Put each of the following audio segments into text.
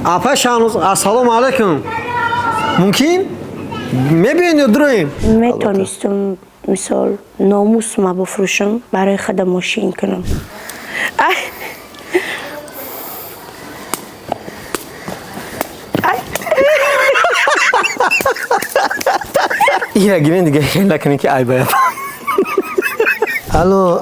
апа Шаҳноз, ассалому алайкум. Мумкин? Мебинед дуроем? метонистам мисол номусма бифурӯшам, барои худам мошин кунам. Ира гирен дига хел накунед ки ай бая. Алло,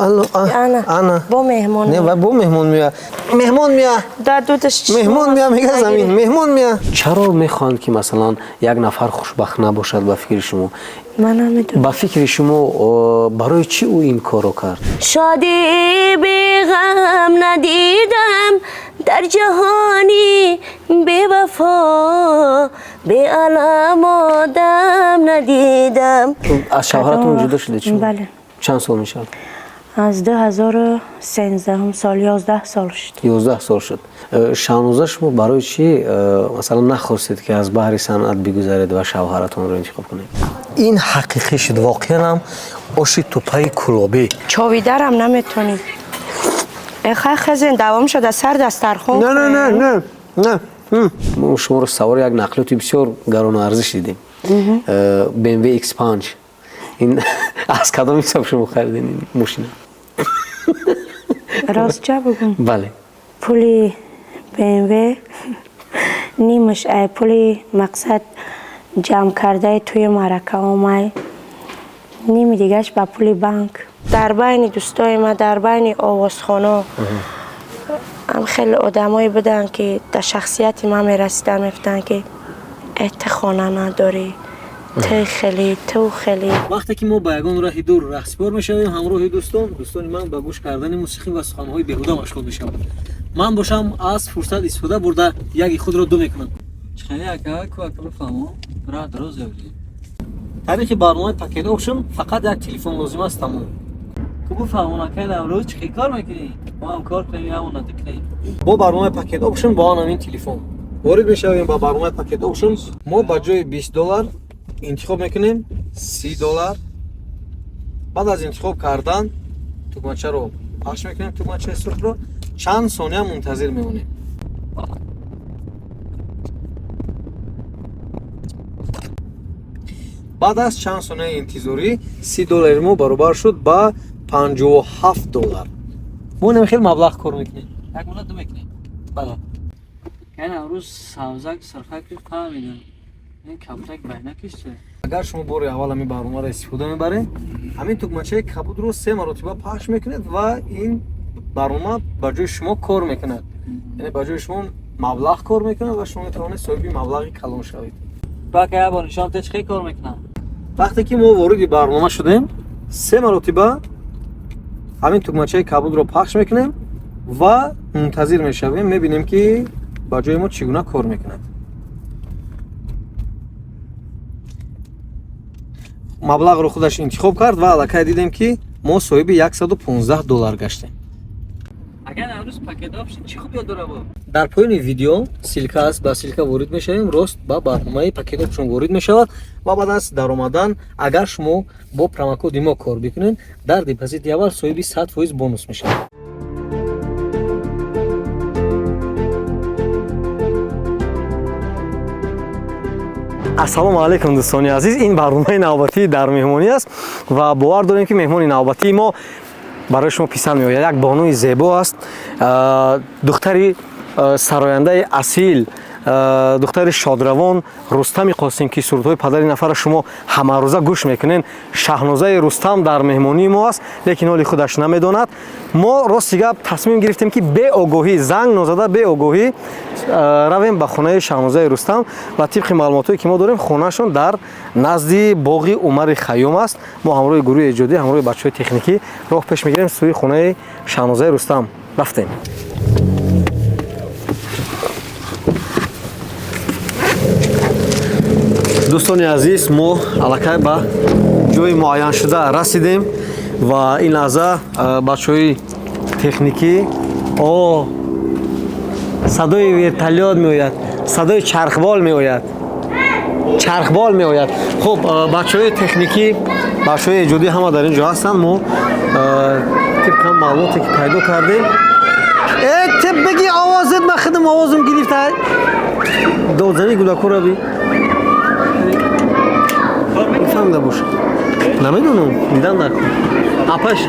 Ана. Бо меҳмон. Не, ва бо меҳмон мея. Меҳмон мея. Да дудаш. Меҳмон мея мега замин. Меҳмон мея. Чаро мехоҳанд ки масалан як нафар хушбахт набошад ба фикри шумо? Ман намедонам. ба фикри шумо барои чӣ ӯ ин корро кард? شادی بی غم ندیدم در جهانی بی وفا بی علم آدم ندیدم. از شوهرتون جدا شده شما؟ بله. چند سال میشه؟ از 2013 سال 11 سال شد. 11 سال شد. شاهنوزه شما برای چی مثلا نخواستید که از بحر صنعت بگذارید و شوهرتون رو انتخاب کنید؟ این حقیقی شد واقعا هم آشی توپای کلابی. چاویدرم نمیتونی. اخه خزین دوام شده سر دسترخوان. نه. شما رو سوار یک نقلیاتی بسیار گران ارزش دیدیم. BMW X5. این از کدام حساب شما خریدین این ماشین؟ راست چه بگم؟ بله. پولی BMW نیمش ای پولی مقصد جمع کرده توی مرکه آمای نیمی دیگهش با پولی بانک. در بین دوستای ما در بین آوازخانه هم خیلی آدمایی بودن که در شخصیت ما میرسیدن میفتن که ات خانه نداری تو خیلی وقتی که ما با یگان راهی دور رهسپار میشویم همراه دوستان من با گوش کردن موسیقی و سخنهای بیهوده مشغول میشم. من باشم از فرصت استفاده برده یکی خود را دو میکنم. چخیلی اکا کو بفهمم راه دراز یابی. طریق برنامه پکیج اوپشن فقط یک تلفن لازم است تمام. کو بفهمم اکا امروز چی کار میکنی؟ ما هم کار کنیم یا نکنیم. با برنامه پکیج اوپشن با همین تلفن وارد میشویم. با برنامه پکیج اوپشن ما با جای $20 انتخاب میکنیم $30. بعد از انتخاب کردن تومانچه رو پخش میکنیم. تومانچه سرخ رو چند ثانیه منتظر میمونیم. بعد از چند ثانیه انتظاری $30 ما برابر شد با $57. ما نمیخیل مبلغ کار میکنیم. یک مولد دو میکنیم. بله. یعنی امروز سوزک سرخک فهمیدم. این کبوتک بینکش چه؟ اگر شما بار اول همین برنامه را استفاده میبرید همین تومانچه کبود رو 3 مرتبه پخش میکنید و این برنامه با جای شما کار میکند. یعنی با جای شما مبلغ کار میکنه و شما میتوانید صاحب مبلغی کلان شوید. باقی با نشان چه کار میکنه؟ وقتی که ما وارد برنامه شدیم 3 مرتبه همین تومانچه کبود رو پخش میکنیم و منتظر میشویم میبینیم که با جای ما چگونه کار میکند. مبلغ رو خودش انتخاب کرد و الکی دیدیم که ما صاحب $115 گشتیم. اگر امروز پکیج آپشن چی خوب یاد داره با؟ در پایین ویدیو سیلکه است. با سیلکه وارد میشویم راست با برنامه پکیج آپشن وارد میشود و بعد از در آمدن اگر شما با پروموکد ما کار بکنین در دپوزیت اول صاحب 100% بونوس میشید. السلام علیکم دوستان عزیز. این برنامه نوبتی در مهمانی است و باور داریم که مهمان نوبتی ما برای شما پسند میآید. یک بانوی زیبا است، دختری سراینده اصیل، دختر شادروان رستم قاسم که سرودهای پدر نفر شما همه روزه گوش میکنین. شاهنوزه رستم در مهمانی ما است لیکن حالی خودش نمیداند. ما راست گپ تصمیم گرفتیم که به آگاهی زنگ نزده به آگاهی رویم به خانه شاهنوزه رستم و طبق معلوماتی که ما داریم خانهشون در نزد باغ عمر خیام است. ما همراه گروه ایجادی همراه بچهای تکنیکی راه پیش میگیریم سوی خانه شاهنوزه رستم. رفتیم. دوستان عزیز ما الکی به جای معین شده رسیدیم و این لحظه بچهای تکنیکی صدای ورتالیات می آید، صدای چرخبال می آید. خب بچهای تکنیکی بچهای ایجادی همه در اینجا هستن. ما طبق معلوماتی که پیدا کردیم تب بگی آوازت من خودم آوازم گرفته دادزنی گلکو بی فهمیده باش نمیدونم دیدن در کن اپش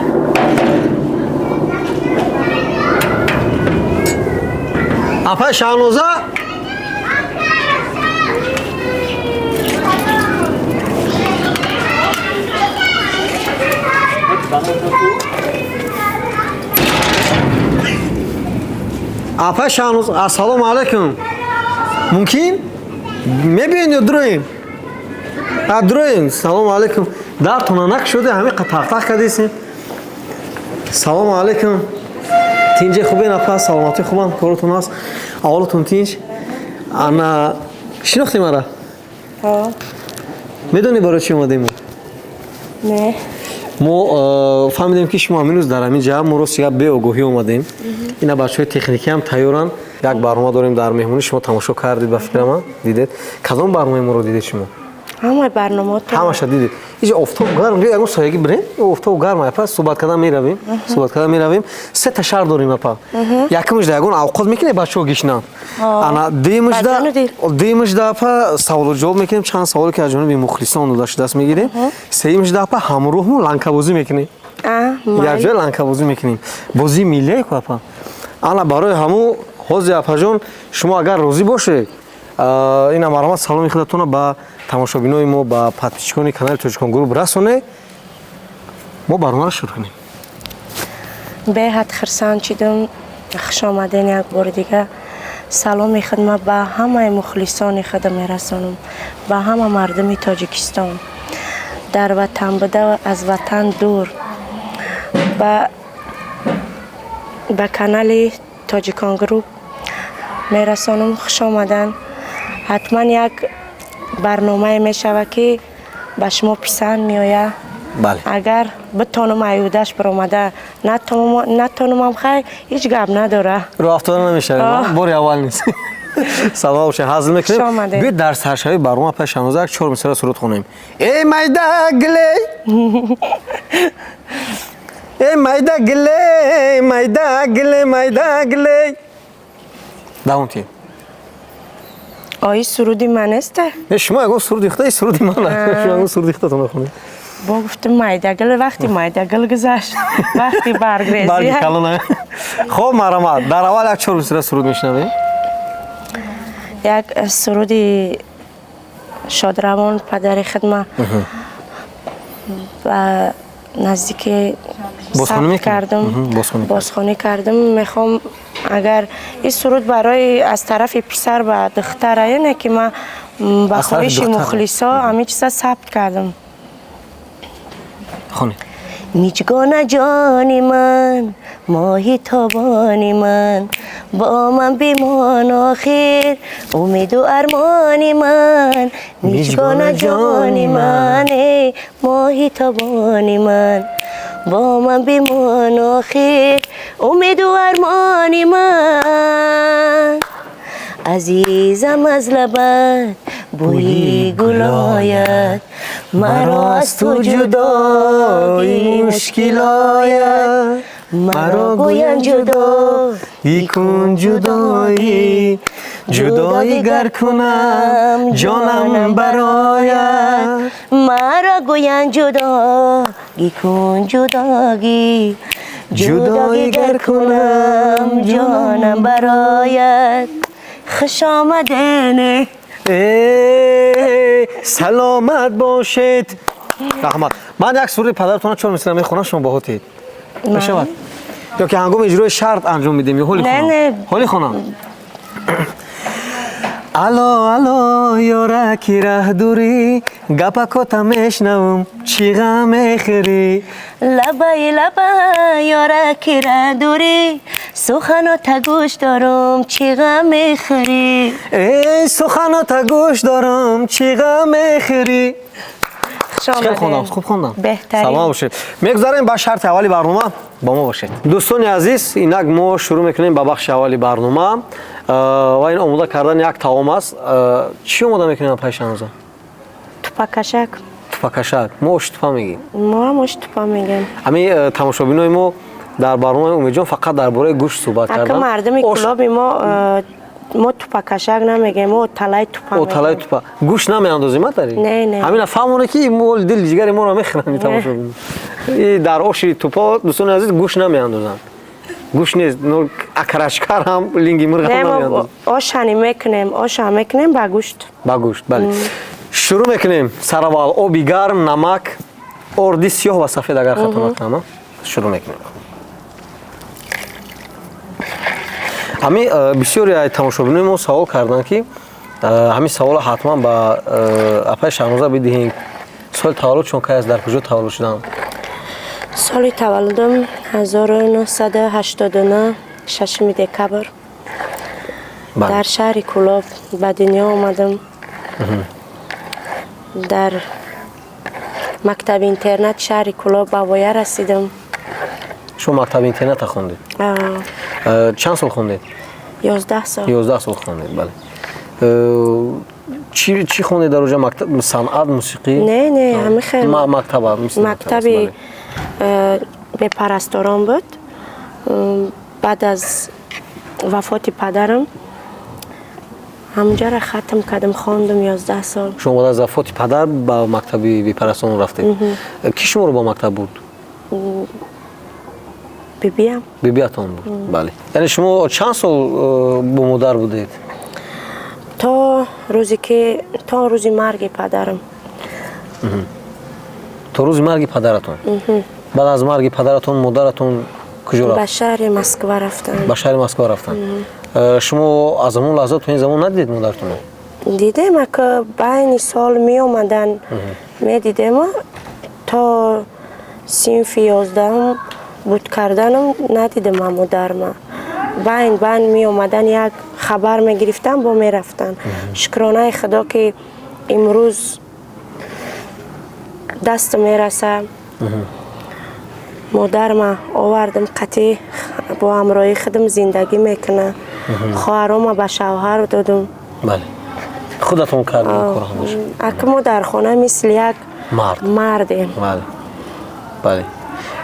اپش شانوزه اپا شانوز السلام علیکم ممکن میبینید دروین دروین سلام علیکم در تونانک شده همه قطع کردیسین سلام علیکم تینجه خوبین اپا سلامتی خوبم کارتون هست اولتون تینج انا شناختی مرا میدونی برای چی اومدیم نه ما فهمیدیم که شما امروز در همین جا ما رو سیگا به آگاهی اومدیم اینا بچهای تکنیکی هم تیارن یک برنامه داریم در مهمونی شما تماشا کردید به فکر من دیدید کدام برنامه ما رو دیدید شما همه برنامه تو همش دیدید اینجا افتاب گرم دیگه اگه سایگی بریم افتاب گرم اپا صحبت کردن میرویم سه تا شهر داریم اپا یکمش در اون اوقات میکنه بچه‌ها گیشنن انا دیمش در اپا سوال و جواب میکنیم چند سوالی که از جانب مخلصان دست میگیریم سیمش در اپا همراهمون لانکا بازی میکنیم یک جای لانکا بازی میکنیم بازی ملی کو اپا انا برای همو حوض اپا جون شما اگر راضی باشه این مرحمت سلامی خودتون با تماشابینای ما با پادپیچکانی کانال توجکان گروپ رسونه ما برنامه رو شروع کنیم به حد خرسان چیدم خوش آمدین یک بار دیگه سلام خدمت به همه مخلصان خود میرسانم به همه مردم تاجیکستان در وطن بوده و از وطن دور به کانال تاجیکان گروپ میرسانم خوش آمدن حتما یک برنامه میشود که به شما پسند میآید بله اگر بتونم ایودش برآمده نتونم هم خیر هیچ گپ نداره رو افتاده نمیشه بار اول نیست سلام باشه حاضر میکنیم بیاید در سرشوی برنامه پیش شانوزه 4 مثال سرود خونیم ای میدا گلی ای میدا گلی میدا گلی میدا گلی دوام تی آیی سرودی من است؟ شما اگه سرود دیخته سرودی من شما اگه سرود دیخته تو نخونید با گفتم مایدگل وقتی مایدگل گذشت وقتی برگریزی برگ کلونه خب مرحمت در اول یک 4 مثال سرود میشنویم یک سرودی شادروان پدر خدمت و نزدیک ثبت کردم بازخوانی کردم میخوام اگر این سرود برای از طرف پسر و دختر اینه که من با خواهش مخلصا همه چیزا ثبت کردم خونی میچگانه جانی من ماهی تابانی من با من بیمان آخر امید و ارمانی من میچگانه جانی من ماهی تابانی من با من بیمان آخر امید و ارمانی من عزیزم از لبت بوی گل آید مرا از تو جدایی مشکل آید مرا گویم جدایی کن جدایی جدایی گر کنم جانم برایت مرا گویم جدایی کن جدایی جدایی گر کنم جانم برایت خوش آمدین سلامت باشید رحمت من یک سرود پدرتون 4 مثال میخونم شما باهاتید بشود یا که هنگام اجرای شرط انجام میدیم یا هولی خونم الو یارکی ره دوری گپکاتا میشنوم چی غم خیری لبای یارکی ره دوری سخناتا گوش دارم چی غم خیری ای سخناتا گوش دارم چی غم خیری خیلی خوندم خوب خوندم بهترین سلام باشید میگذاریم با شرط اولی برنامه با ما باشید دوستان عزیز اینک ما شروع میکنیم با بخش اولی برنامه و این آماده کردن یک طعام است چی آماده میکنیم پیش شانوزه توپکشک توپکشک ما اشتپا میگیم ما هم اشتپا میگیم همین تماشابینای ما در برنامه امید جان فقط درباره گوشت صحبت کردن مردم کلاب ما ما توپا کشک نمیگیم، ما تلای توپا او تلای توپا گوش نمیاندازی ماتاری؟ نه. همین فهمونه که مول دل جگر ما رو میخرن تماشا ببین. در آش توپا دوستان عزیز گوش نمیاندازن. گوش نیست، نور اکرشکار هم لینگی مرغ هم نمیاندازن. آش هنی میکنیم، آش هم میکنیم با گوشت. با گوشت، بله. شروع میکنیم. سراول آبی گرم، نمک، اردی سیاه و سفید اگر خطا نکنم. شروع میکنیم. همی بسیاری تماشاگران ما سوال کردن که همین سوال حتما با اپای شهنازه بدهیم. سال تولد چون که از در کجا تولد شدن؟ سال تولدم 1989 6 دکبر در شهر کلاب به دنیا آمدم. در مکتب اینترنت شهر کلاب به وایه رسیدم. شما مکتب اینترنت خوندید؟ چند سال خوندید؟ 11 سال. 11 سال خوندید، بله. چی خوندید در اونجا؟ مکتب صنعت موسیقی؟ نه همه خیلی مکتبی به پرستاران بود. بعد از وفات پدرم همونجا را ختم کردم، خواندم 11 سال. شما بعد از وفات پدر با مکتبی به پرستاران رفتید؟ کی شما رو با مکتب بود؟ بیبیم. بیبیاتون بود، بله. یعنی شما چند سال با مادر بودید؟ تا روزی مرگ پدرم. تا روز مرگ پدرتون؟ بعد از مرگ پدرتون مادرتون کجا رفت؟ به شهر مسکو رفتن. به شهر مسکو رفتن. شما از اون لحظه تو این زمان ندیدید مادرتون؟ دیدم که بین سال می اومدن می دیدم تا صنف 11 بود کردنم ندیدم مادرم. بین می اومدن یک خبر می گرفتن با می رفتن. شکرانه خدا که امروز دست می رسه. مادرم آوردم قطعی با همراهی خودم زندگی میکنه. خواهرام به شوهر دادم. بله. خودتون کردین کار همش؟ اگه ما در خانه مثل یک مردیم. بله. بله.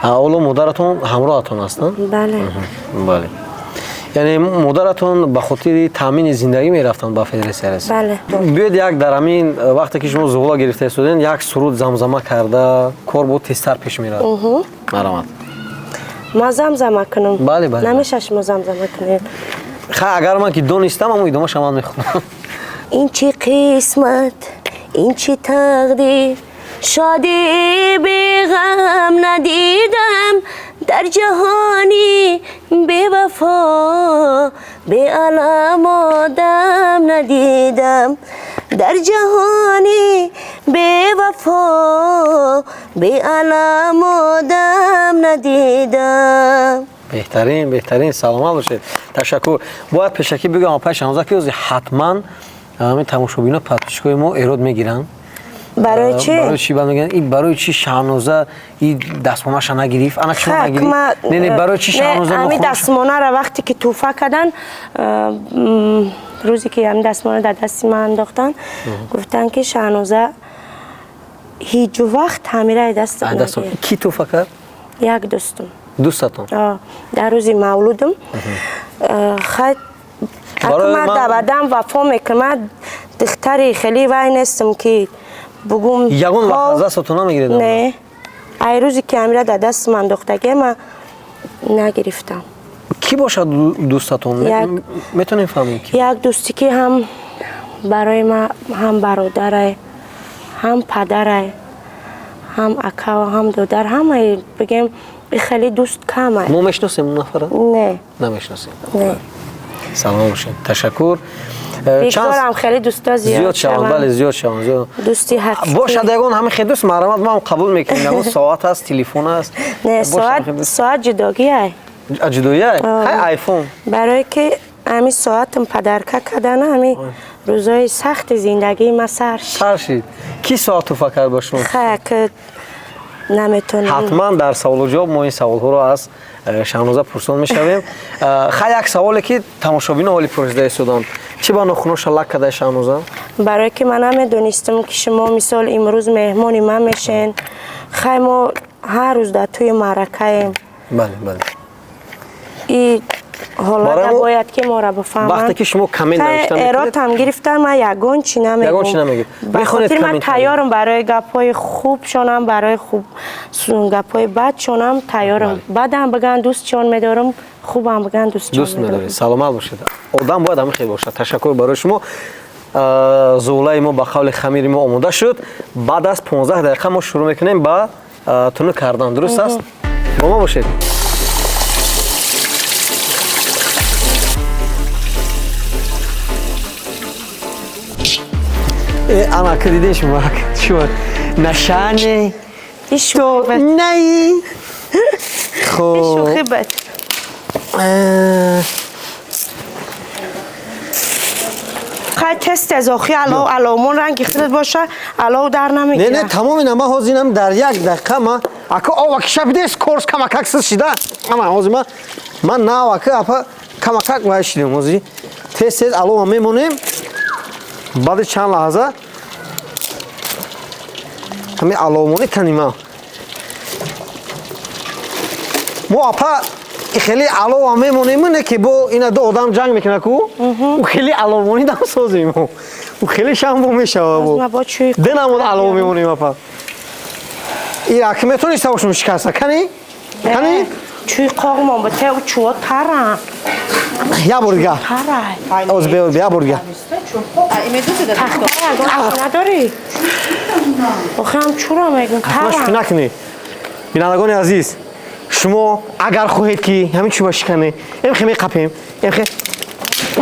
اولا مادرتون همراهتون هستن؟ بله. بله. یعنی مادرتون به خاطر تامین زندگی میرفتن با فدراسیون؟ بله. بیاید یک در همین وقتی که شما زغال گرفته استودین یک سرود زمزمه کرده کار بود تیزتر پیش میرفت. مرحمت. ما زمزمه کنم. بله. نمیشه شما زمزمه کنید. اگر من که دونستم اما ادامه شما میخونم. این چی قسمت، این چی تقدیر، شادی بی غم ندیدم در جهانی بی وفا بی علم آدم ندیدم در جهانی بی وفا بی علم آدم ندیدم. بهترین سلامت باشید. تشکر. باید پیشکی بگم آپای شهنازه که حتما همین تماشاگران پادکست‌های ما ایراد میگیرن. برای چی؟ برای چی میگن؟ این برای چی شهنازه این دستمونش نگرفت؟ انا چی نگرفت؟ نه برای چی شهنازه همین دستمونه را وقتی که توفه کردن روزی که همین دستمونه در دست من انداختن گفتن که شهنازه هیچ وقت همیره دست نگرفت. کی توفه کرد؟ یک دوستم. دوستتون؟ در روزی مولودم خیلی اگه من دبدم وفا میکنم دختری خیلی وای نیستم که بگم یگون لحظه ستون نمیگیرید؟ نه ای روزی که همیره در دست من دختگه من نگرفتم. کی باشد دوستتون؟ میتونیم فهمیم کی؟ یک دوستی که هم برای من هم برادره هم پدره هم اکا و هم دادر همه بگم خیلی دوست کمه. ما میشناسیم اون نفره؟ نه نمیشناسیم. نه. سلام باشید. تشکر. بیکارم خیلی دوستا زیاد شوند. بله زیاد شوند. دوستی حقیقی باشد یگون همین خیلی دوست مرحمت ما هم قبول میکنیم. یگون ساعت هست، تلفن هست. نه ساعت جداگی های. جدایی های؟ آیفون. برای که همین ساعتم پدرکه کردن همین روزای سخت زندگی ما سر شد. کی ساعت تو فکر با شما؟ خیلی نمیتونم. حتما در سوال و جواب ما این سوال ها رو از شهنازه پرسان میشویم. خیلی یک سوالی که تماشاگران حالی پرسیده استودند چی با نخونش لک کرده شهنازه؟ برای که من نمیدونستم که شما مثال امروز مهمانی من میشین. خیلی ما هر روز در توی معرکه ایم. بله. این حالا باید که ما را بفهمن. وقتی که شما کامل نوشته میکنید ایراد هم گرفتن من یگان چی نمیگم. یگان چی نمیگید. به خاطر من تیارم برای گپای خوب شونم، برای خوب گپای بد شونم تیارم. بعدم بگن دوست جان میدارم، خوبم بگن دوست جان میدارم. سلامت باشید. آدم باید همین خیلی باشد. تشکر برای شما. زولای ما با خول خمیر ما آماده شد. بعد از 15 دقیقه ما شروع میکنیم با تنو کردن. درست است؟ با ما باشید. انا که دیدین شما شو نشانه ایشو نه شوخی بد. خواهی تست اضافی علامون رنگی خودت باشه علاو در نمیگیره. نه تمام اینا ما حاضرم در یک دقیقه ما اکو آوا کشا بیدیس کورس کمککسیز شده اما حاضر من نه واکه اپا کمکک وایشیدیم حاضری تست علامو میمونیم بعد چند لحظه همین علامونی کنیم ما اپا خیلی علاوه میمونیم نه که با اینا دو آدم جنگ میکنه کو و خیلی علامونی دام سازیم و خیلی شنبو میشه و دنمون علاوه میمونیم اپا این حکمتون نیست باشون شکسته کنی؟ کنی؟ چوی قاقمان با ته و چوها ترم یا برگه از بیا برگه تخته نداری؟ آخه هم چورا میگن ترم شکل نکنی بینندگان عزیز شما اگر خواهید که همین چوبا شکنه این خیلی قپیم این خیلی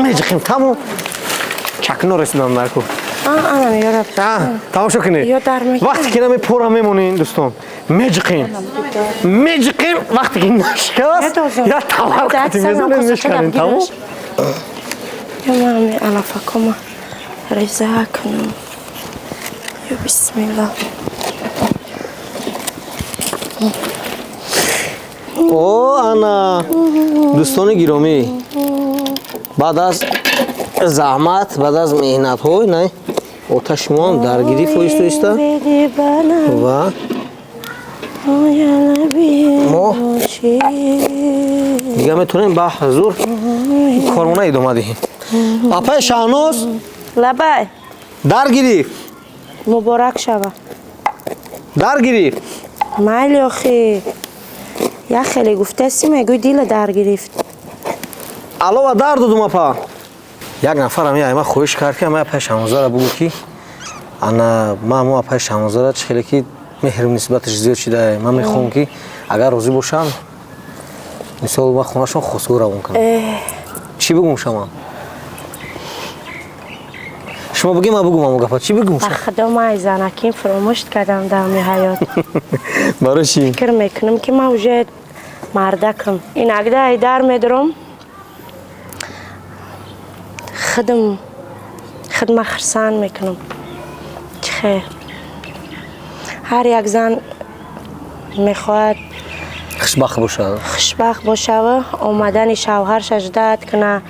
میجخیم تمام چکنو رسیدم نرکو انا میارم تمام شو کنی وقتی که نمی پورا میمونین دوستان میجقیم وقتی که نشکست یا تمام کتی میزنیم میشکنیم تمام یا من همی علافه کما ریزه کنم یا بسم الله او انا دوستان گرامی بعد از زحمت بعد از مهنت های نه آتش ما هم درگیری فویست و ما دیگه میتونیم با حضور کارمونه ادامه دهیم اپای شاهناز لبای درگیری مبارک شوه درگیری مایلی آخی یا خیلی گفته سی میگوی دیل در گرفت علاوه در دادم اپا یک نفر همی ایما خویش کرد که ما اپای شاهنازه را بگو کی انا ما اپای شاهنازه را خیلی که مهرم نسبتش زیاد شده من میخوام که اگر راضی باشم مثال ما خونهشون خسگو روان کنم چی بگم شما؟ شما بگیم ما بگم ما گفت چی بگم شما؟ خدا ما زنکیم فراموش کردم در می حیات برای چی؟ فکر میکنم که ما وجه مردکم این اگه در میدارم خدمه خرسان میکنم چه خیر هر یک زن میخواهد خوشبخت باشه و آمدن شوهرش اجداد کنه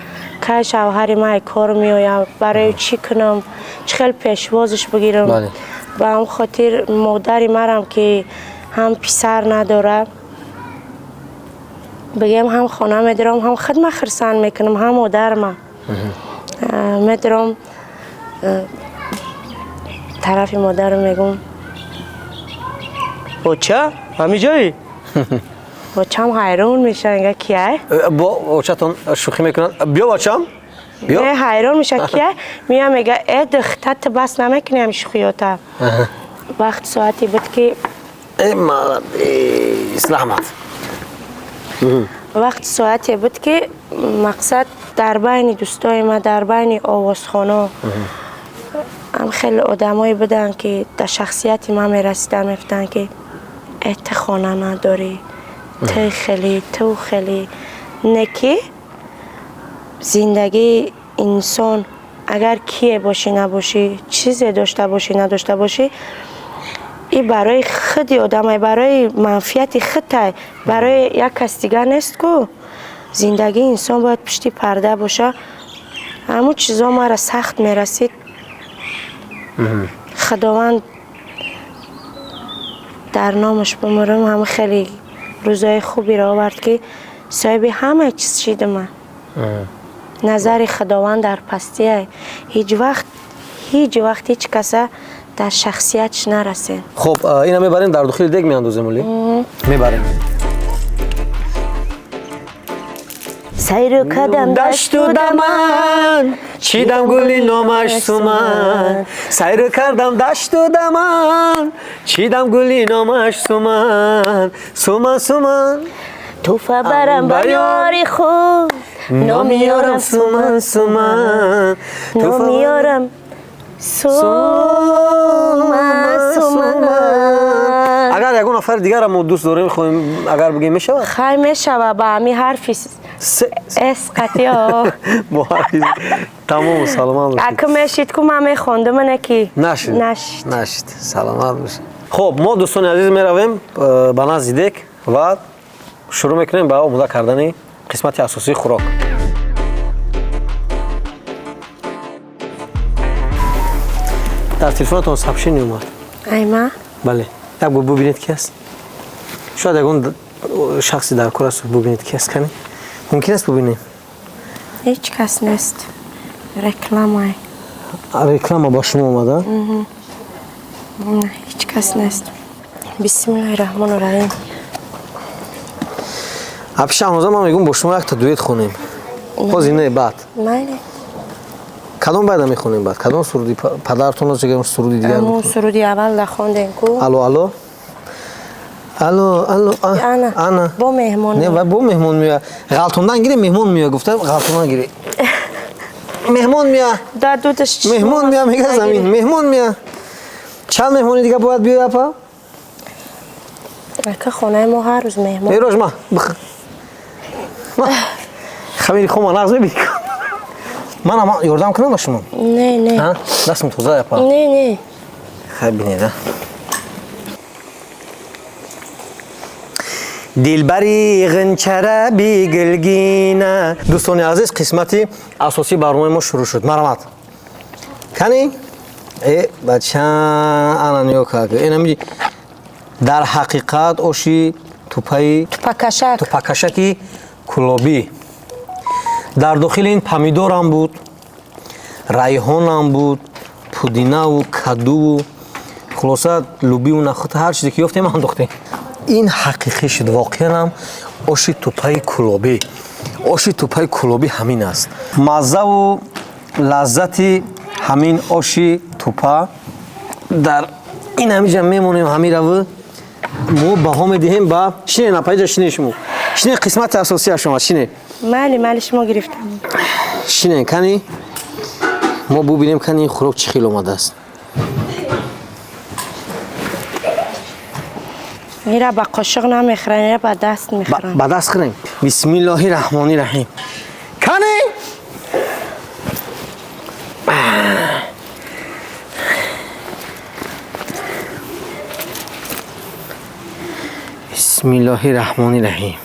که شوهر ما کار میایم برای چی کنم چه خیلی پیشوازش بگیرم با هم خاطر مادری مرم که هم پسر نداره بگیم هم خانه میدارم هم خدمه خرسان میکنم هم مادر ما میدارم طرف مادر میگم بچه همی جایی؟ بچه هم حیران میشه انگه کیه؟ بچه تون شوخی میکنن بیا بچه هم بیا حیران میشه کیه؟ میگه میگه ای دختت بس نمیکنی همی شوخیاتا وقت ساعتی بود که ای مرد اسلامت وقت ساعتی بود که مقصد در بین دوستای ما در بین آوازخانه هم خیلی آدمایی بودن که در شخصیت ما میرسیدن میفتن که ات خانه نداری تو خیلی نکی زندگی انسان اگر کیه باشی نباشی چیزی داشته باشی نداشته باشی این برای خودی آدمه برای منفیت خودت برای یک کس دیگر نیست که زندگی انسان باید پشتی پرده باشه همون چیزا ما را سخت میرسید خداوند در نامش بمرم هم خیلی روزای خوبی را آورد که صاحب همه چیز شدم من. نظر خداوند در پستی هیچ وقت هیچ کسا در شخصیتش نرسه. خب اینا میبریم در داخل دیگ میاندازیم ولی میبریم. سیر کدم دشت و دمن چیدم گلی نامش سومن سیر کردم دشت و دمن چیدم گلی نامش سومن سومن سومن توفه برم بیاری خود نمیارم سومن سومن نمیارم سومن اگر یکون نفر دیگر رو دوست داریم خواهیم اگر بگیم میشه خیلی میشه با همی حرفی اسقطی ها با حرفی تمام سلامت باشید اگه میشید که من میخونده منه که نشید سلامت باشید خب ما دوستان عزیز میرویم به نزد دیگ و شروع میکنیم به آماده کردن قسمت اساسی خوراک در تلفنتون سبشی نیومد ایما بله یک بار ببینید کی است شاید یکون شخصی در کار است ببینید کی است کنی ممکن است ببینیم هیچ کس نیست رکلام رکلام با شما اومده نه هیچ کس نیست بسم الله الرحمن الرحیم ابش هنوزم ما میگم با شما یک تا دویت خونیم باز اینه بعد ماله کدوم بعد میخونیم بعد کدوم سرودی پدرتون از جگه سرودی دیگر امو سرودی اول خوندین کو الو الو الو الو انا با مهمون نه با مهمون میاد غلطوندن گیری مهمون میاد گفته غلطوندن گیری مهمون میاد دودش مهمون میاد میگه زمین مهمون میاد چند مهمونی دیگه باید بیاد اپا که خونه ما هر روز مهمون ایروز ما خمیری خو ما نغز ببین من اما یاردم کنم با شما نه دستم توزه اپا نه خیلی بینیده دلبری غنچره بی گلگینه دوستان عزیز قسمتی اساسی برنامه ما شروع شد مرحمت کنی بچه انا نیو که اینمی در حقیقت اوشی توپکشکی کلابی در داخل این پمیدور هم بود ریحان هم بود پودینه و کدو و خلاصه لوبی و نخود هر چیزی که یافتیم انداختیم این حقیقی شد واقعا هم آشی توپای کلابی همین است مزه و لذتی همین آشی توپا در این همیجا میمونیم همین رو ما بها میدهیم با شینه نپایجا شینه شما شینه قسمت اساسی شما شینه مالی شما گرفتم شینه کنی ما ببینیم کنی این خوراک چه خیلی اومده است میره با قاشق نمیخورن میره با دست میخورن با دست خوریم بسم الله الرحمن الرحیم کنی بسم الله الرحمن الرحیم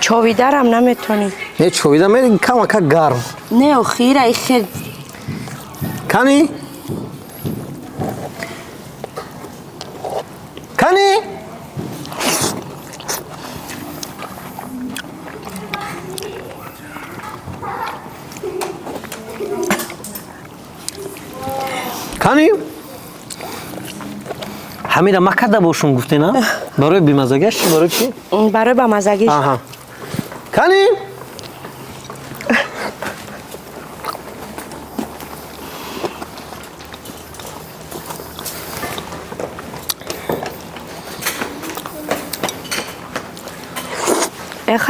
چاویدر هم نمیتونی نه چویده میری کم گرم نه خیره خیلی کنی همین را مکده باشون گفته نه؟ برای بیمزگش برای چی؟ برای بمزگیش کنی؟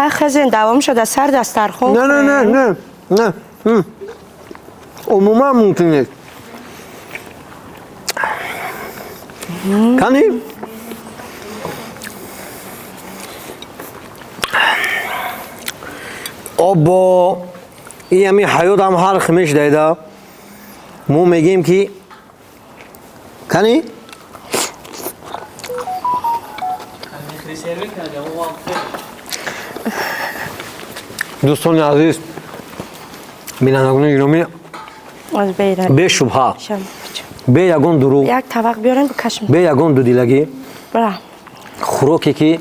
خزین دوام شده سر دسترخون نه عموما ممکنه کنی؟ با این همی حیات هم هر خمیش دایده ما میگیم که کنی؟ دوستان عزیز بینندگان گرامی به شبهه бе ягон дуруғ, یک طبق بیارین بکشم. бе ягон дудилагӣ, بله. хуроке ки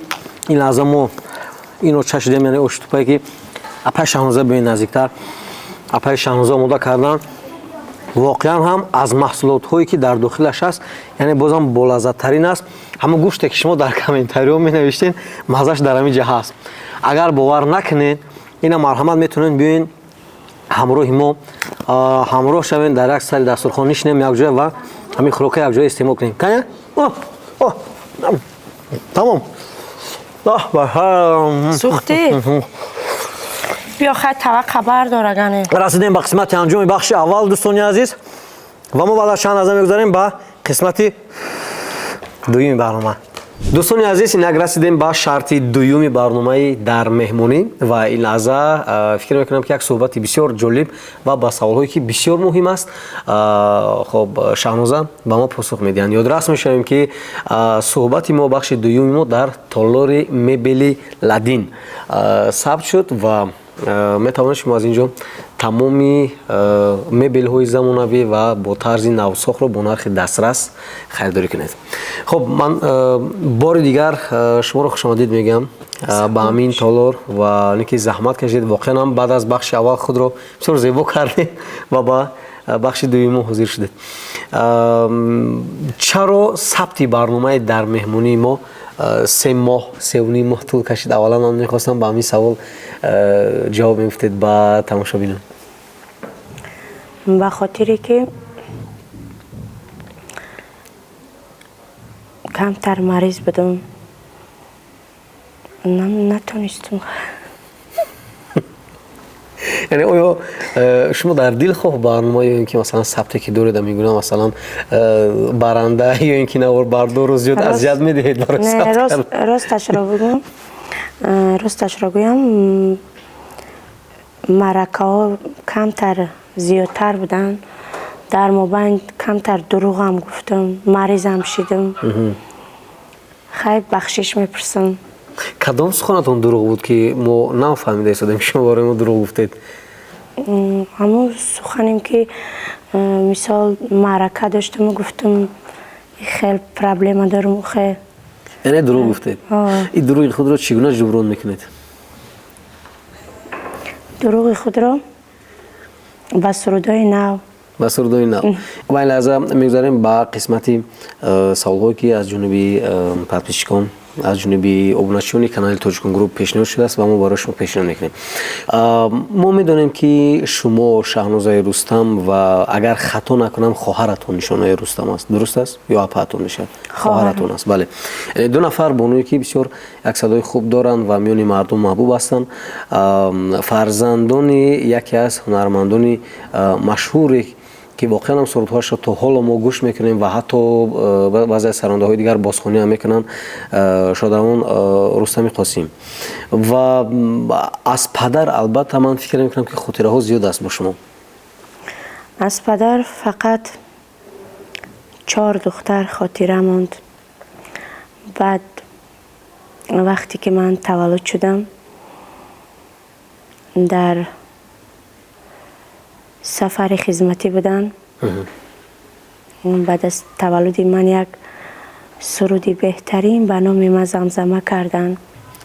ин лаҳза мо инро чашидем, яъне оши тупае ки апай Шаҳноза биёед наздиктар. Апай Шаҳноза омода кардан. воқеан ҳам аз маҳсулотҳое ки дар дохилаш аст, яъне бозам болаззаттарин аст. ҳамон гӯште ки шумо дар комментариҳо менавиштен, маззаш дар ҳамин ҷо ҳаст. агар бовар накунед, ина марҳамат метавонед биёед ҳамроҳи мо ҳамроҳ шавед, дар як сари дастурхон нишинем якҷоя ва ҳамин хӯрока якҷоя истеъмол кунем. кане тамом. سوختی؟ بیا خواهد طبق بردار اگه расидем ба қисмати анҷоми бахши аввал, дӯстони азиз, ва мо баъд аз чанд лаҳза мегузарем ба қисмати дуюми барнома. дӯстони азиз, инак расидем ба шарти дуюми барномаи дар меҳмонӣ ва ин лаҳза фикр мекунам ки як суҳбати бисёр ҷолиб ва ба саволҳое ки бисёр муҳим аст, хоб Шаҳноза ба мо посух медиҳанд. ёдрас мешавем ки суҳбати мо, бахши дуюми мо дар толори мебели ладин сабт шуд ва метавонед шумо аз ин ҷо тамоми мебелҳои замонавӣ ва бо тарзи навсохро бо нархи дастрас харидорӣ кунед. хоб ман бори дигар шуморо хушомадид мегӯям ба ҳамин толор ва оне ки заҳмат кашидед. воқеан ҳам баъд аз бахши аввал худро бисёр зебо кардед ва ба бахши дуюми ҳозир шудед. чаро сабти барномаи дар меҳмонии мо 3 моҳ 3.5 моҳ тӯл кашид? аввалан ман мехостам ба ҳамин савол ҷавоб мегуфтед ба тамошобинон. به خاطری که کمتر مریض بودم نتونستم. یعنی آیا شما در دل خواه برنامه یا اینکه مثلا ثبتی که دارید میگونم مثلا برنده یا اینکه نوار بردار رو زیاد اذیت میدهید برای ثبت کردن؟ راستش را گویم مرکه ها کمتر زیادتر بودن، در مابین کمتر دروغ هم گفتم، مریض هم شدم. خیلی بخشش میپرسم. کدام سخنتون دروغ بود که ما نفهمیده ایستادیم شما برای ما دروغ گفتید؟ همون سخنیم که مثال مرکه داشتم و گفتم خیلی پرابلم دارم. خیلی یعنی دروغ گفتید؟ این دروغ خود را چگونه جبران میکنید؟ دروغ خود را با سرودای نو. با سرودای نو. و این لحظه میگذاریم با قسمتی سوالهایی که از جانبی پادپیشکان، از جانبی ابونچیونی کانال توجکن گروپ پیشنهاد شده است و ما برای شما پیشنهاد میکنیم. ما میدونیم که شما شاهنوزه رستم و اگر خطا نکنم خواهرتون نشانه رستم است، درست است یا اپاتون میشه؟ خواهرتون است. بله. دو نفر بانویی که بسیار یک صدای خوب دارند و میان مردم محبوب هستند. فرزندان یکی از هنرمندان مشهوری که واقعا هم سرودهاش رو تا حالا ما گوش میکنیم و حتی بعضی از سرانده های دیگر بازخوانی هم میکنن، شادروان رستم قاسم. و از پدر البته من فکر میکنم که خاطره ها زیاد است با شما. از پدر فقط 4 دختر خاطره ماند. بعد وقتی که من تولد شدم در سفر خدمتی بودن. بعد از تولد من یک سرودی بهترین به نام زمزمه کردن.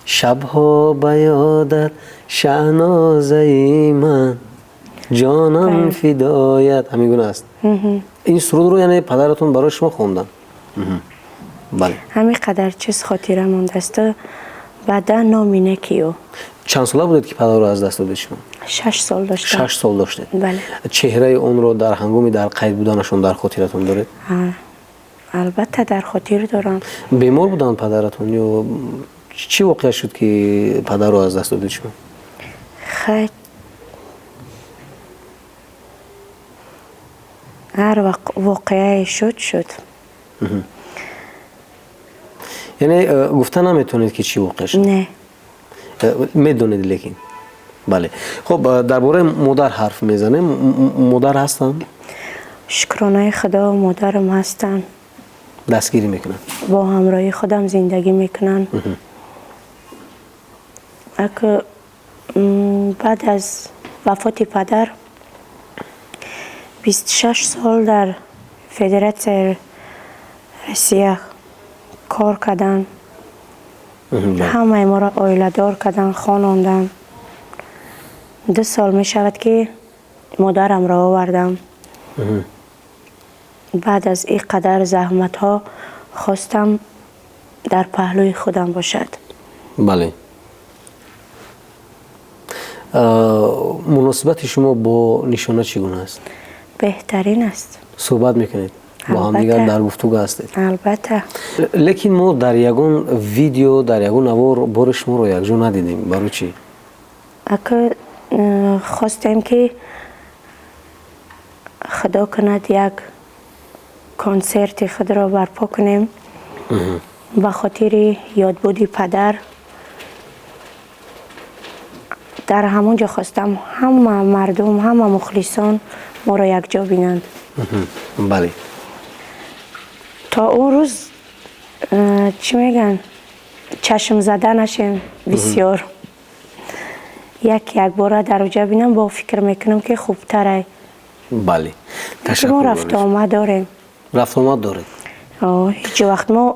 شبها به یادت شهنازه من جانم فدایت، همین گونه است. این سرود رو یعنی پدرتون برای شما خوندن؟ بله. همین قدر چیز خاطره مونده است. بعدا نامینه کیو. چند ساله بودید که پدر رو از دست دادید شما؟ 6 سال داشتم. 6 سال داشتید. بله. چهره اون رو در هنگامی در قید بودنشون در خاطرتون دارید؟ البته در خاطر دارم. بیمار بودن پدرتون یا چی واقع شد که پدر رو از دست دادید شما؟ خیلی هر واقعه شد. یعنی گفتن نمیتونید که چی واقع شد؟ نه. میدونید لیکن. بله. خب درباره مادر حرف میزنیم. مادر هستن؟ شکرانه خدا مادرم هستن. دستگیری میکنن؟ با همراهی خودم زندگی میکنن. اگه بعد از وفات پدر 26 سال در فدراسیون روسیه کار کردن. همه ما را آیله دار کردن، خاناندن. 2 سال می شود که مادرم را آوردم. بعد از این قدر زحمت ها خواستم در پهلوی خودم باشد. بله. مناسبت شما با نشانه چگونه است؟ بهترین است. صحبت میکنید؟ با هم دیگر در گفتگو هستید؟ البته. لیکن ما در یگان ویدیو در یگان نوار بار شما رو یک جو ندیدیم. برای چی؟ اگه خواستیم که خدا کند یک کنسرت خود را برپا کنیم به خاطر یادبود پدر. در همونجا خواستم همه مردم، همه مخلصان ما را یک جا بینند. بله. تا اون روز چی میگن چشم زده نشیم بسیار. یک بار در اونجا بینم با فکر میکنم که خوبتره. بله. تشکر. ما رفت آمد داریم. رفت آمد دارید؟ هیچ وقت ما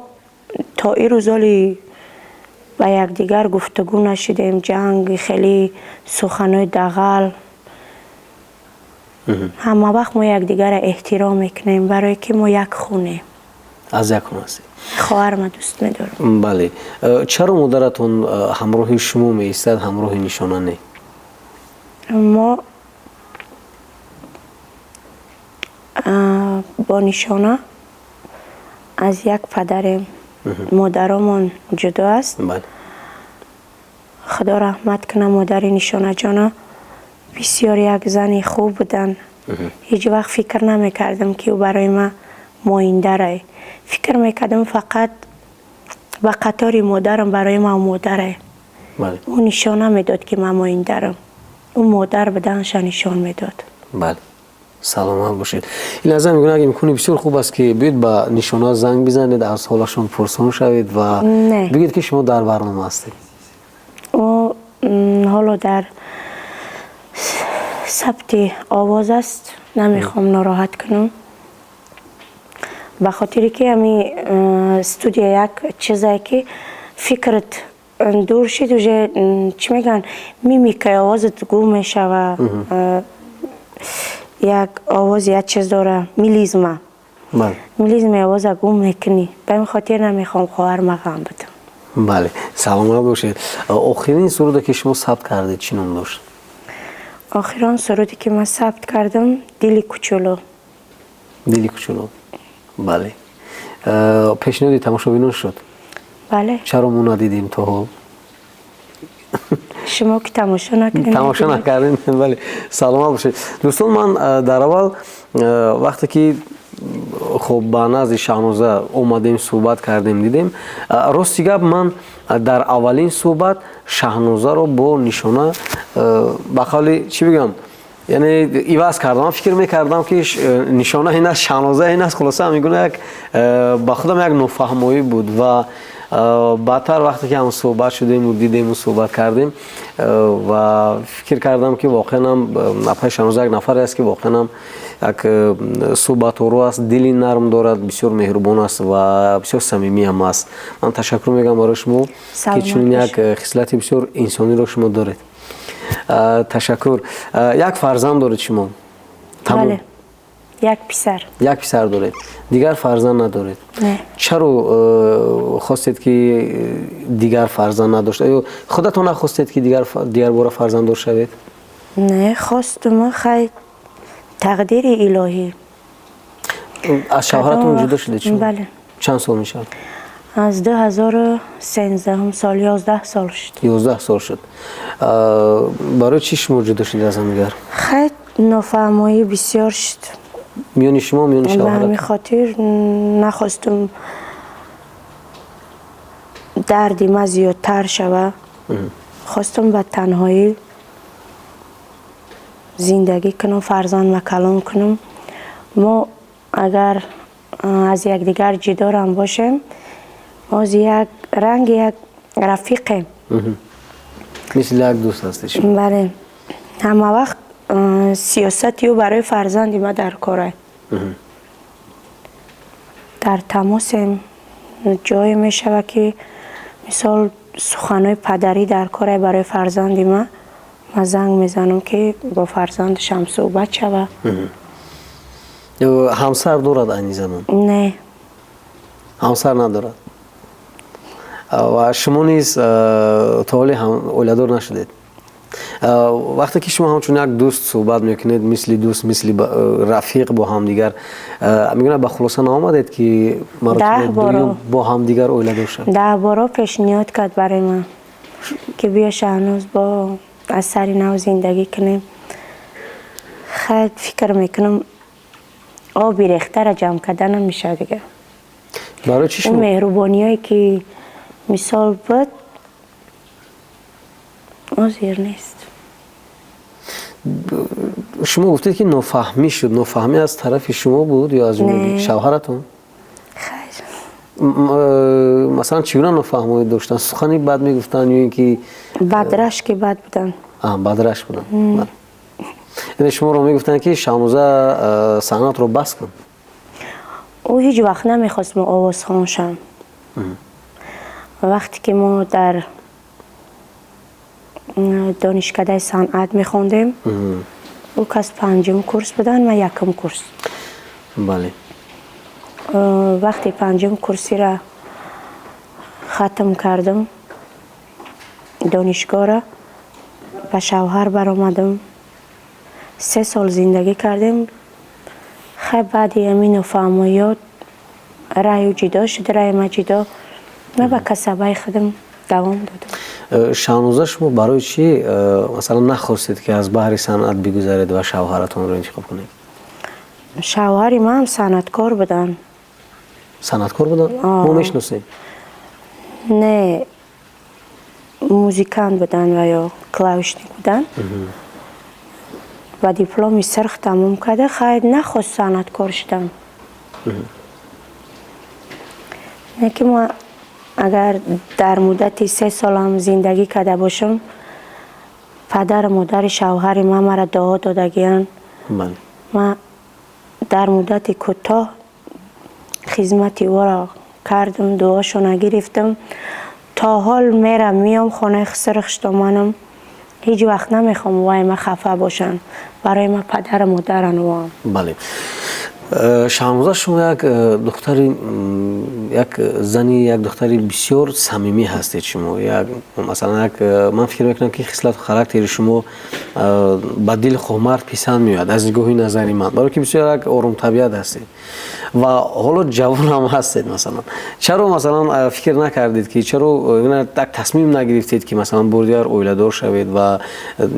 تا این روزالی با یک دیگر گفتگو نشدیم. جنگ خیلی سخنای دغل. همه وقت ما یک دیگر را احترام میکنیم برای که ما یک خونه. از یک خونه هستید؟ خواهرم دوست میدارم. بله. چرا مادرتون همراه شما میایستد همراه نشانه نه؟ ما با نشانه از یک پدریم. مادرمون جدا است. بله. خدا رحمت کنه مادر نشانه جانا بسیار یک زن خوب بودن. هیچ وقت فکر نمیکردم که او برای ما ماینده رای. فکر میکردم فقط به قطار مادرم برای ما مادره. بله. اون نشانه میداد که من مایندرم. اون مادر بدنش نشان میداد. بله. سلامت باشید. این لحظه میگن اگه میکنی بسیار خوب است که بیاید به نشانه زنگ بزنید، از حالشون پرسان شوید و بگید که شما در برنامه هستید. او حالا در ثبت آواز است. نمیخوام ناراحت کنم. به خاطر که همی استودیو یک چیزایی که فکرت دور شد و چی میگن میمیکای آوازت گم میشه و یک آواز یک چیز داره میلیزمه. بله. میلیزم آواز گم میکنی. به این خاطر نمیخوام خواهر مغم بدم. بله. سلامت باشید. آخرین سرودی که شما ثبت کردید چی نام داشت؟ آخرین سرودی که من ثبت کردم دلی کوچولو. دلی کوچولو. بله. پیشنهادی تماشابینان شد؟ بله. چرا ما ندیدیم تا حال؟ شما که تماشا نکردین؟ تماشا نکردین. بله. سلامت باشید. دوستان من در اول وقتی که خب با نزد شاهنوزه اومدیم صحبت کردیم دیدیم راستی گپ من در اولین صحبت شاهنوزه رو با نشانه بقالی چی بگم یعنی ایواز کردم. فکر میکردم که نشانه این است، شاهنوزه این است. خلاصه میگونه یک با خودم یک نفهمایی بود و بعدتر وقتی که هم صحبت شدیم و دیدیم و صحبت کردیم و فکر کردم که واقعا هم اپای شاهنوزه یک نفر است که واقعا هم یک صحبت رو است، دلی نرم دارد، بسیار مهربان است و بسیار صمیمی هم است. من تشکر میگم برای شما که چون یک خصلت بسیار انسانی رو شما دارید. تشکر. یک فرزند دارید شما؟ بله. یک پسر. یک پسر دارید. دیگر فرزند ندارید؟ نه. چرا خواستید که دیگر فرزند نداشت؟ آیا خودتون نخواستید که دیگر بار فرزند دار شوید؟ نه خواستم. خیلی تقدیر الهی. از شوهرتون جدا شدید شما؟ بله. چند سال میشه؟ از 2013 سال 11 سال شد. 11 سال شد. برای چی شما جدا شدید از هم دیگر؟ خیلی نافهمایی بسیار شد. میان شما میان شوهرتون؟ به همین خاطر نخواستم دردی ما زیادتر شود. خواستم به تنهایی زندگی کنم، فرزند و کلام کنم. ما اگر از یک دیگر جدا هم باشیم ما از یک رنگ یک رفیقیم. مثل یک دوست هستی شما؟ بله. همه وقت سیاستی و برای فرزند ما در کاره. در تماسیم. جایی می شود که مثال سخنهای پدری در کار برای فرزند ما زنگ میزنم که با فرزندشم صحبت شود. همسر دارد این زمان؟ نه. همسر ندارد. و شما نیز تا حالی اولادار نشدید. وقتی که شما همچون یک دوست صحبت میکنید، مثل دوست، مثل رفیق با هم دیگر، میگن به خلاصه نآمدید که با هم دیگر اولادار شد؟ 10 بار پیشنهاد کرد برای من که بیا هنوز با از سر نو زندگی کنیم. خیلی فکر میکنم آبی ریخته را جمع کردن نمیشه دیگه. برای چی شما؟ اون مهربانیایی که مثال بود آزیر نیست. شما گفتید که نافهمی شد. نافهمی از طرف شما بود یا از شوهرتون؟ خیر. مثلا چگونه نافهمی داشتن؟ سخنی بد میگفتن یا اینکه بدرش که بد بودن؟ بدرش بودن. یعنی شما رو میگفتن که شانوزه صنعت رو بس کن؟ او هیچ وقت نمیخواست ما آواز خوان شم. وقتی که ما در دانشکده صنعت میخوندیم، او کس 5م کورس بودن، من 1م کورس. بله. وقتی 5م کورسی را ختم کردم، دانشگاه را به شوهر برآمدم. 3 سال زندگی کردیم. خیلی بعد امین و فهمیات رای جدا شد، رای ما جدا. من به کسبای خودم دوام دادم. شانوزه شما برای چی مثلا نخواستید که از بحر صنعت بگذارید و شوهرتون رو انتخاب کنید؟ شوهر ما هم صنعتکار بودن. صنعتکار بودن؟ ما میشناسیم. نه، موزیکانت بودن و یا کلاویشنیک بودن. و دیپلمی سرخ تموم کرده، خیلی نخواست صنعتکار شدن. نه که ما اگر در مدت 3 سالم زندگی کرده باشم، پدر و مادر شوهر ما مرا دعا دادگیان. ما در مدت کوتاه خدمت او را کردم، دعاشون گرفتم. تا حال میام خانه سرخش منم هیچ وقت نمیخوام وای ما خفه باشن. برای ما پدر و مادرن وام. بله. شانوزه شما یک دختری، یک زنی، یک دختری بسیار صمیمی هستید شما. یک مثلا من فکر میکنم که خصلت و خاراکتر شما با دل خود پسند میاد از نگاه نظری من، برای که بسیار یک آروم طبیعت هستید و حالا جوان هم هستید. مثلا چرا مثلا فکر نکردید که چرا یک تصمیم نگرفتید که مثلا بردیار اولادار شوید و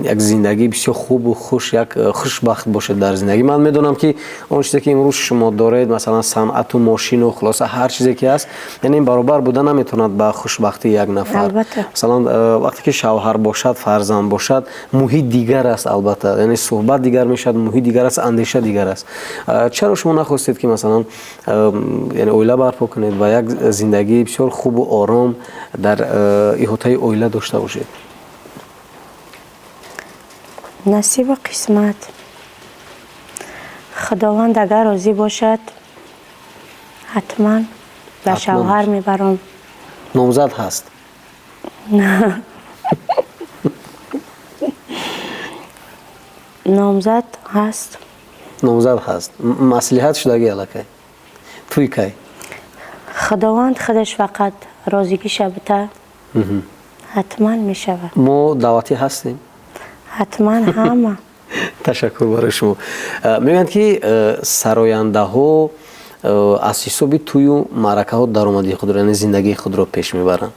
یک زندگی بسیار خوب و خوش، یک خوشبخت باشید در زندگی؟ من میدونم که اون چیزی که امروز شما دارید، مثلا صنعت و ماشین و خلاصه هر چیزی که هست، یعنی این برابر بودن نمیتوند با خوشبختی یک نفر. البته. مثلا وقتی که شوهر باشد، فرزند باشد، محیط دیگر است. البته یعنی صحبت دیگر میشد، محیط دیگر است، اندیشه دیگر است. چرا شما نخواستید که مثلا یعنی اویله برپا کنید و یک زندگی بسیار خوب و آرام در احاطه اویله داشته باشید؟ نصیب و قسمت. خداوند اگر راضی باشد حتما به شوهر میبرم. نامزد هست؟ نه. نامزد هست. نامزد هست. مصلحت شدگی علاقه توی کی؟ خداوند خودش فقط راضیگی شبته حتما میشود. ما دعوتی هستیم؟ حتما همه. تشکر برای شما. میگن که سراینده ها از حساب توی معرکه ها درآمدی خود را، یعنی زندگی خود را پیش میبرند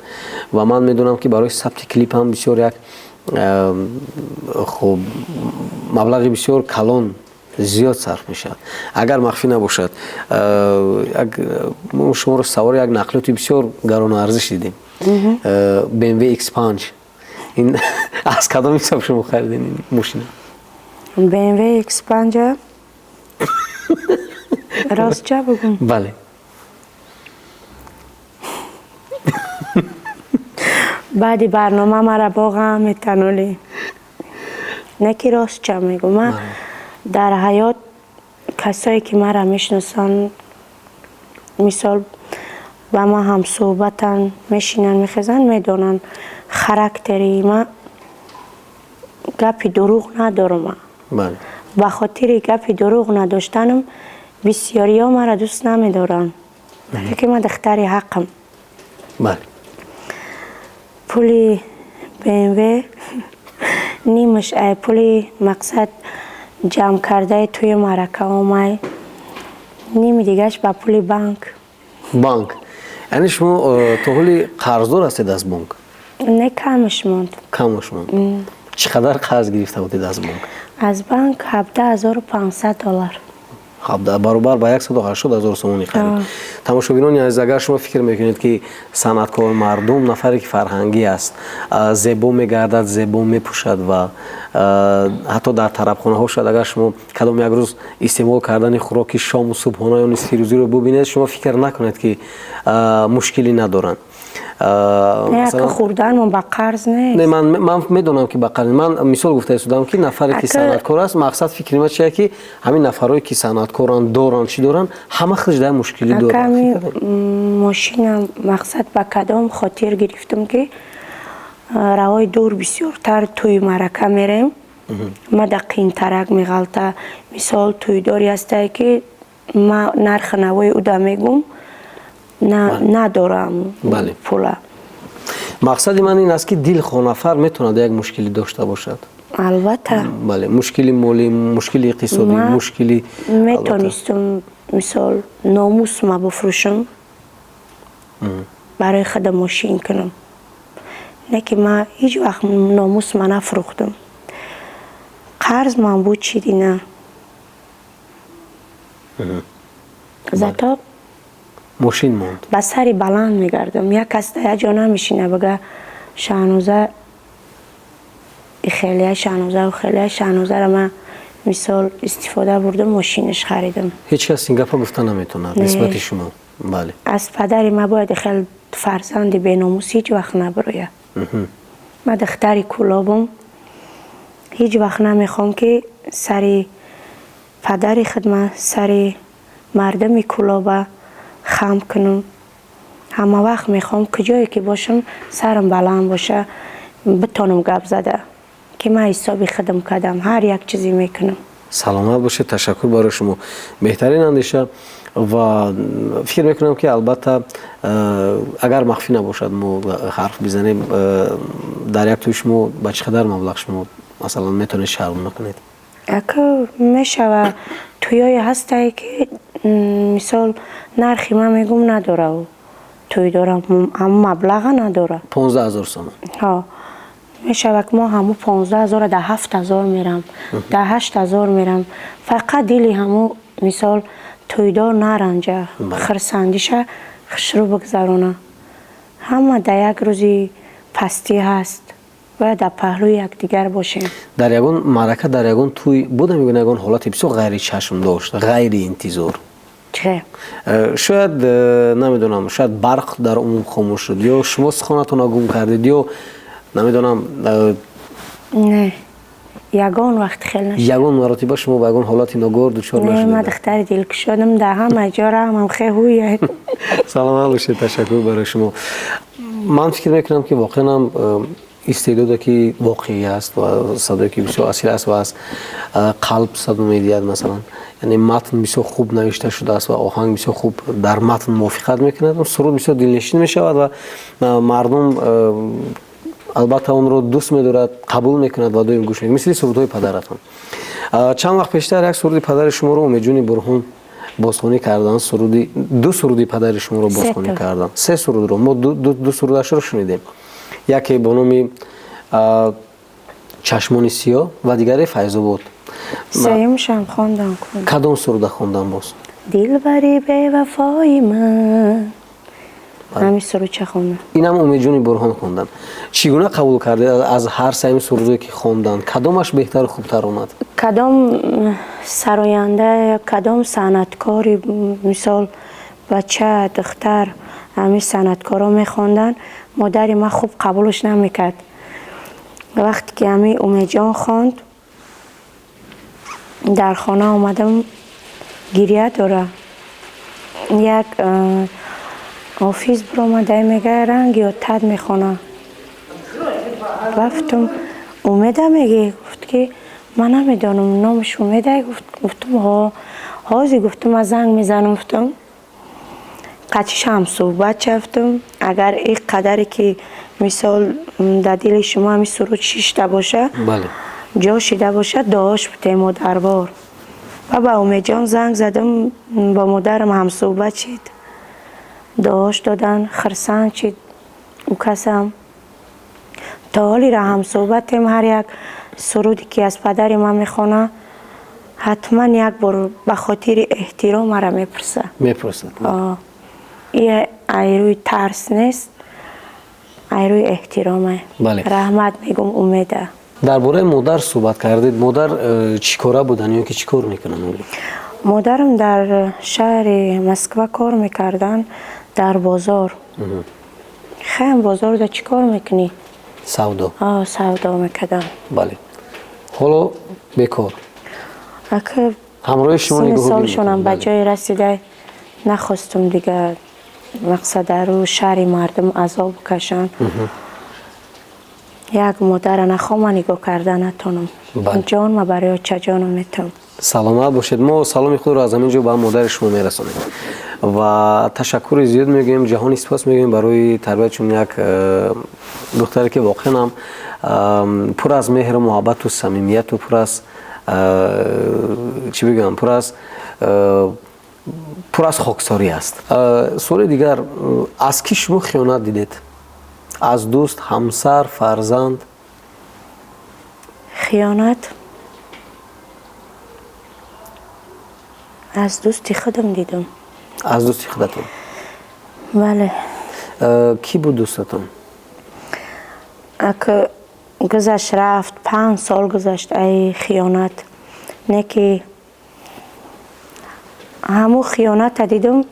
و من میدونم که برای ثبت کلیپ هم بسیار یک خب مبلغ بسیار کلان زیاد صرف میشد. اگر مخفی نباشد شما رو سوار یک نقلیاتی بسیار گران ارزش دیدیم، BMW X5. این از کدام حساب شما خریدین این ماشین؟ BMW X5 راست چه بگم؟ بله. بعدی برنامه مرا باقا میتنولی نه که راست چه میگم. من در حیات کسایی که مرا میشناسن مثال با ما هم صحبتن میشینن میخزن میدونن خراکتری ما گپی دروغ ندارم. بله. به خاطر گپی دروغ نداشتنم بسیاری ها مرا دوست نمیدارن. فکر من دختر حقم. بله. پولی BMW نیمش پولی مقصد جمع کرده توی مرکه آمای نیم دیگهش با پولی بانک. یعنی شما تا حالی قرضدار هستید از بانک؟ نه کمش موند. چقدر قرض گرفته بودید از بانک؟ از بانک 17,500 دلار. برابر با 180,000 سومانی خرید. تماشاگران عزیز، اگر شما فکر میکنید که صنعتکار مردم نفری که فرهنگی است، زیبا میگردد، زیبا میپوشد و حتی در طربخانه ها شاید اگر شما کدام یک روز استعمال کردن خوراک شام و صبحانه یا نصف روزی رو ببینید، شما فکر نکنید که مشکلی ندارند. نه که خوردن من با قرض نیست. نه من میدونم که با قرض. من مثال گفته استودم که نفری که صنعتکار است، مقصد فکر ما چیه که همین نفرایی که صنعتکاران دارن چی دارن همه خودش در مشکلی دارن. ماشینم مقصد با کدام خاطر گرفتم که روای دور بسیارتر توی مرکه میریم. ما دقیق ترک میغلطه. مثال توی داری هسته که ما نرخ نوای او دا میگم ندارم پولا. مقصد من این است که دل خانفر میتونه یک مشکلی داشته باشد. البته. بله، مشکلی مالی، مشکلی اقتصادی، مشکلی میتونستم مثال ناموس ما بفروشم برای خود ماشین کنم. نه که ما هیچ وقت ناموس ما نفروختم. قرض من بود چیدی نه. زتا ماشین موند. با سری بلند میگردم. یک کس در جا نمیشینه بگه شانوزه خیلیه شانوزه و خیلیه شانوزه را من مثال استفاده بردم ماشینش خریدم. هیچ کس این گفت گفته نمیتونه نسبت شما. بله. از پدری ما باید خیلی فرزند بیناموس هیچ وقت نبرویه. من دختری کلابم هیچ وقت نمیخوام که سری پدری خدمت سری مردمی کلابه خم کنم. همه وقت میخوام کجایی که باشم سرم بلند باشه، بتونم گپ زده که من حسابی خدم کردم، هر یک چیزی میکنم. سلامت باشه. تشکر برای شما. بهترین اندیشه و فکر میکنم که البته اگر مخفی نباشد ما حرف بزنیم، در یک توی شما با چقدر مبلغ شما مثلا میتونید شرم نکنید؟ اگه میشه تویای هسته که مثال نرخی من میگم نداره و توی دارم هم مبلغ نداره. 15,000 تومان. ها میشه که ما همو 15,000 ده 7,000 میرم، ده 8,000 میرم. فقط دلی همو مثال تویدار نرنجه، خرسندیشه خشرو بگذارونه. همه در یک روزی پستی هست و در پهلوی یک دیگر باشیم. در یگان معرکه در یگان توی بودم میگن یگان حالتی بسیار غیر چشم داشت، غیر انتظار. چه؟ شاید نمیدونم، شاید برق در عموم خاموش شد یا شما سخانتون را گم کردید یا نمیدونم. نه یگان وقت خیلی نشد. یگان مراتبه شما با یگان حالتی ناگوار دچار نشدید؟ نه من دختر دلک شدم در همه جا هم خیلی هویه. سلام باشید. تشکر برای شما. من فکر میکنم که واقعا استعداد که واقعی است و صدایی که بسیار اصیل است و از قلب صدا میدهد. مثلا یعنی متن بسیار خوب نوشته شده است و آهنگ بسیار خوب در متن موافقت میکند و سرود بسیار دلنشین میشود و مردم البته اون رو دوست می‌دارد، قبول میکند و دویم گوش می‌کند، مثل سرودهای پدرتون. چند وقت پیشتر یک سرود پدر شما رو امید جون برهان بازخوانی کردن. دو سرود پدر شما رو بازخوانی کردن. 3 سرود رو ما دو سرودش رو شنیدیم. یکی با نام چشمان سیاه و دیگری فیض آباد. سیمش هم خواندم. کدام سرود خواندن باز؟ دلبری به وفای من. همین سرود چه خوندن؟ اینم امید جون برهان خوندن. چگونه قبول کردید از هر 3 سرودی که خواندن کدامش بهتر و خوبتر اومد؟ کدام سراینده، کدام صنعتکاری، مثال بچه دختر همین صنعتکارا میخواندن، مادر ما خوب قبولش نمیکرد. وقتی که همین امید جان خواند در خانه آمدم گریه داره. یک آفیس برآمده میگه رنگ یا تد میخونه. گفتم امیده میگه؟ گفت که من نمیدانم نامش امیده. گفتم ها هازی. گفتم از زنگ میزنم. گفتم قچیش هم صحبت چفتم اگر این قدری که مثال در دل شما همی سرود شیشته باشه بله جا شده باشه داشت بته ما دربار و با امید جان زنگ زدم با مادرم هم صحبت شد داشت دادن خرسنگ شد او کسم تا حالی را هم صحبت هر یک سرودی که از پدر من میخونه حتما یک بار به خاطر احترام را میپرسه. این ایروی ترس نیست، ایروی احترامه. بله. رحمت میگم امیده. درباره مادر صحبت کردید. مادر چی کاره بودن یا که چی کار میکنن؟ مادرم در شهر مسکو کار میکردن در بازار. خیلی بازار در چی کار میکنی؟ سودا. سودا میکردن. بله. حالا بیکار. اگه همراه شما سن نگاه سالشونم به جای رسیده نخواستم دیگه مقصد رو شهر مردم عذاب کشن. یک مادر نخوام نگاه کردن نتونم. جان ما برای چه جانو میتونم. سلامت باشید. ما سلام خود رو از همینجا به مادر شما میرسونیم و تشکر زیاد میگیم، جهانی سپاس میگیم برای تربیت چون یک دختری که واقعا هم پر از مهر و محبت و صمیمیت و پر از چی بگم پر از خاکساری است. سوال دیگر، از کی شما خیانت دیدید؟ از دوست، همسر، فرزند؟ خیانت از دوستی خودم دیدم. از دوستی خودتون؟ بله. کی بود دوستتون؟ اگه گذشت رفت 5 سال گذشت ای خیانت نه که همو خیانت دیدم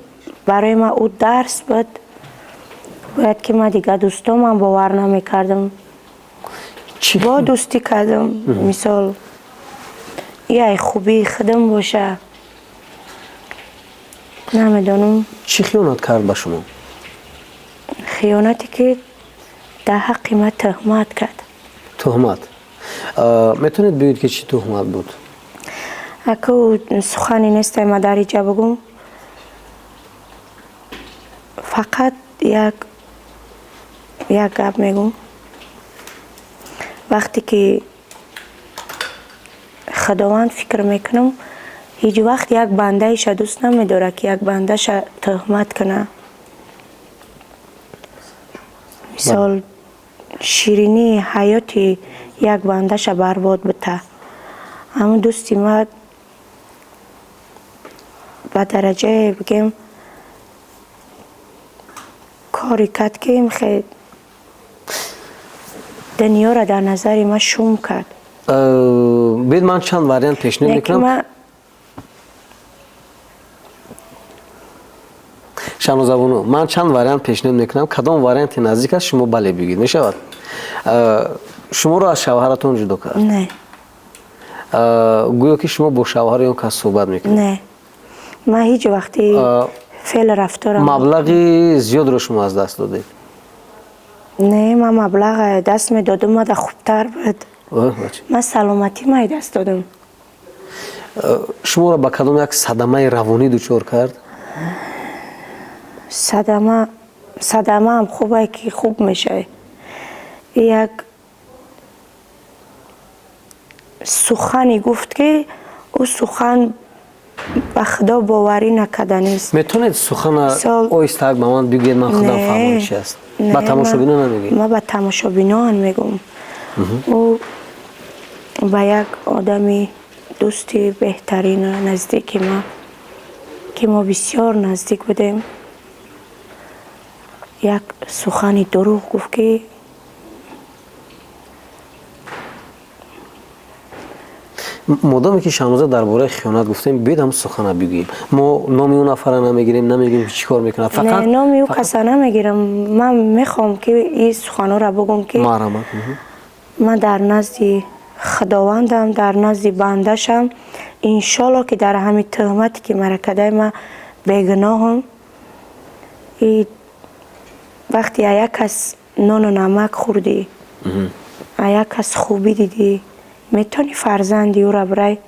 برای ما او درس بود. باید که ما دیگه دوستام هم باور نمیکردم. با دوستی کردم مثال یه خوبی خودم باشه نمیدونم. چی خیانت کرد به شما؟ خیانتی که در حق ما تهمت کرد. تهمت؟ میتونید بگید که چی تهمت بود؟ اگه سخنی نیست ما در اینجا بگم، فقط یک گپ میگم. وقتی که خداوند فکر میکنم هیچ وقت یک بنده ایش دوست نمیداره که یک بنده ش تهمت کنه. مثال شیرینی حیاتی یک بنده ش برباد بته. همون دوستی ما به درجه بگیم کاری کرد که خیلی دنیا را در نظر ما شوم کرد. بید من چند واریانت پیشنهاد میکنم. شانوزابونو من چند واریانت پیشنهاد میکنم. کدام واریانت نزدیک است شما بله بگید میشود. شما رو از شوهرتون جدا کرد؟ نه. گویا که شما با شوهر اون کس صحبت میکنید؟ نه. من هیچ وقتی فعل رفتارم مبلغی زیاد رو شما از دست دادید؟ نه، من مبلغ دست میدادم ما خوبتر بود. من سلامتی ما دست دادم. شما را با کدام یک صدمه روانی دچار کرد؟ صدمه هم خوبه که خوب میشه. یک سخنی گفت که او سخن به خدا باوری نکرده نیست. میتونید سخن آیسته به من بگید؟ من خودم فهمم چی است. با تماشابینا نمیگید؟ من با تماشابینا میگم. او با یک آدمی دوستی بهترین نزدیک ما که ما بسیار نزدیک بودیم یک سخنی دروغ گفت که مادامی که شانوزه درباره خیانت گفتیم بید هم سخن بگیم. ما نامی اون نفر نمیگیریم، نمیگیم چی کار میکنه. فقط نه، نامی او کسا نمیگیرم. من میخوام که این سخن را بگم که مرحمت. من در نزد خداوندم، در نزد بندشم، انشالله که در همین تهمتی که مرا کرده من بگناهم. وقتی یک کس نان و نمک خوردی، یک کس خوبی دیدی، میتونی فرزندی او را برای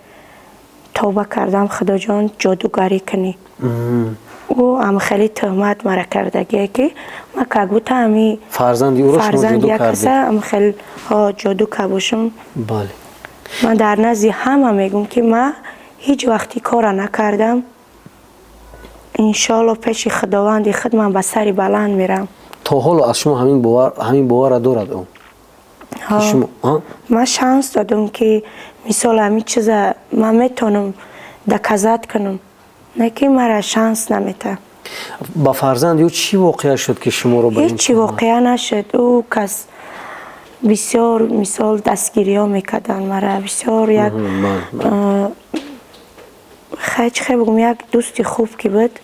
توبه کردم خدا جان جادوگری کنی. او هم خیلی تهمت مرا کردگیه که من که گوته همی فرزندی او را شما جادو کردی؟ هم خیلی جادو که باشم. بله. من در نزد همه میگم که من هیچ وقتی کار نکردم. انشالله پیش خداوند خود من به سری بلند میرم. تا حالا از شما همین باور دارد اون؟ من شانس دادم که مثال همین چیزا من میتونم دکزت کنم، نه که مرا شانس نمیده. با فرزند او چی واقعه شد که شما رو به این؟ هیچ چی واقعه نشد. او کس بسیار مثال دستگیری ها میکردن مرا، بسیار یک خیلی بگم یک دوستی خوب که بود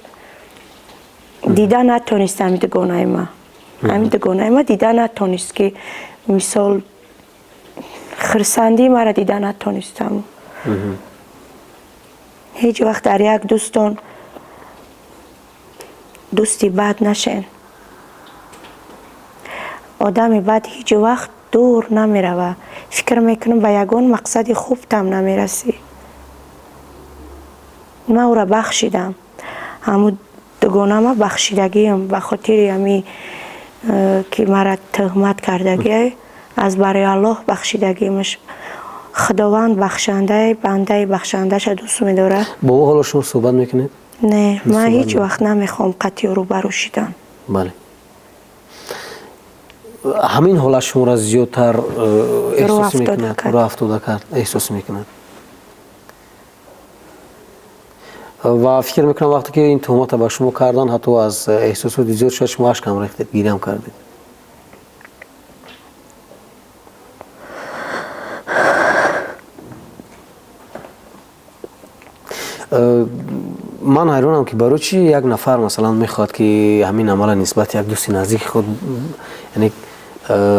دیده نتونست همین دگانه ما دیده نتونست که مثال خرسندی مرا دیده نتونستم. هیچ وقت در یک دوستی بد نشین. آدم بد هیچ وقت دور نمیره. فکر میکنم به یگان مقصد خوب تم نمیرسی. من او را بخشیدم. همون دگانه ما بخشیدگیم به خاطر همی که مرا تهمت کردگی از برای الله بخشیدگیمش. خداوند بخشنده بنده بخشنده شد دوست می‌داره. با او حالا شما صحبت میکنید؟ نه من هیچ وقت نمیخوام قطعی رو بروشیدن. بله. همین حالا شما را زیادتر احساس میکند؟ رو افتاده کرد احساس میکند. و فکر میکنم وقتی که این تهمت به شما کردن حتی از احساسات زیاد شد شما اشکم ریختید، گریه هم کردید. من حیرانم که برای چی یک نفر مثلا میخواد که همین عمل نسبت یک دوست نزدیک خود یعنی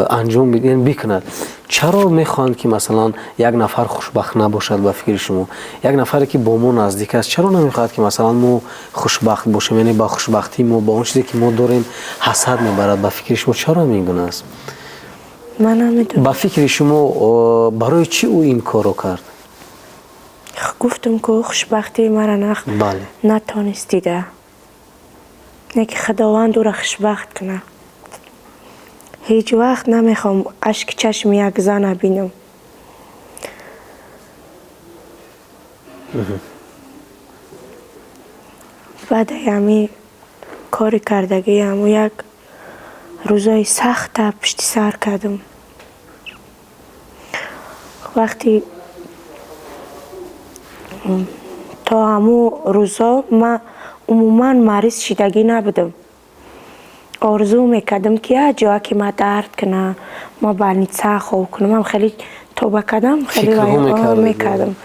انجام بده یعنی بکند؟ چرا میخوان که مثلا یک نفر خوشبخت نباشد؟ به فکر شما یک نفری که با ما نزدیک است چرا نمیخواد که مثلا ما خوشبخت باشیم؟ یعنی با خوشبختی ما با اون چیزی که ما داریم حسد میبرد. به فکر شما چرا میگونه است؟ من نمیدونم. به فکر شما برای چی او این کارو کرد؟ گفتم که خوشبختی مرا نتونست دیده. نه که خداوند او را خوشبخت کنه. هیچ وقت نمیخوام اشک چشم یک زن بینم. بعد همی کاری کردگی همو یک روزای سخت پشت سر کردم. وقتی تا همو روزا من عموما مریض شدگی نبودم. آرزو میکردم که یه جا که ما درد کنه ما بالنیسه خوب کنم. من خیلی توبه کردم، خیلی میکردم.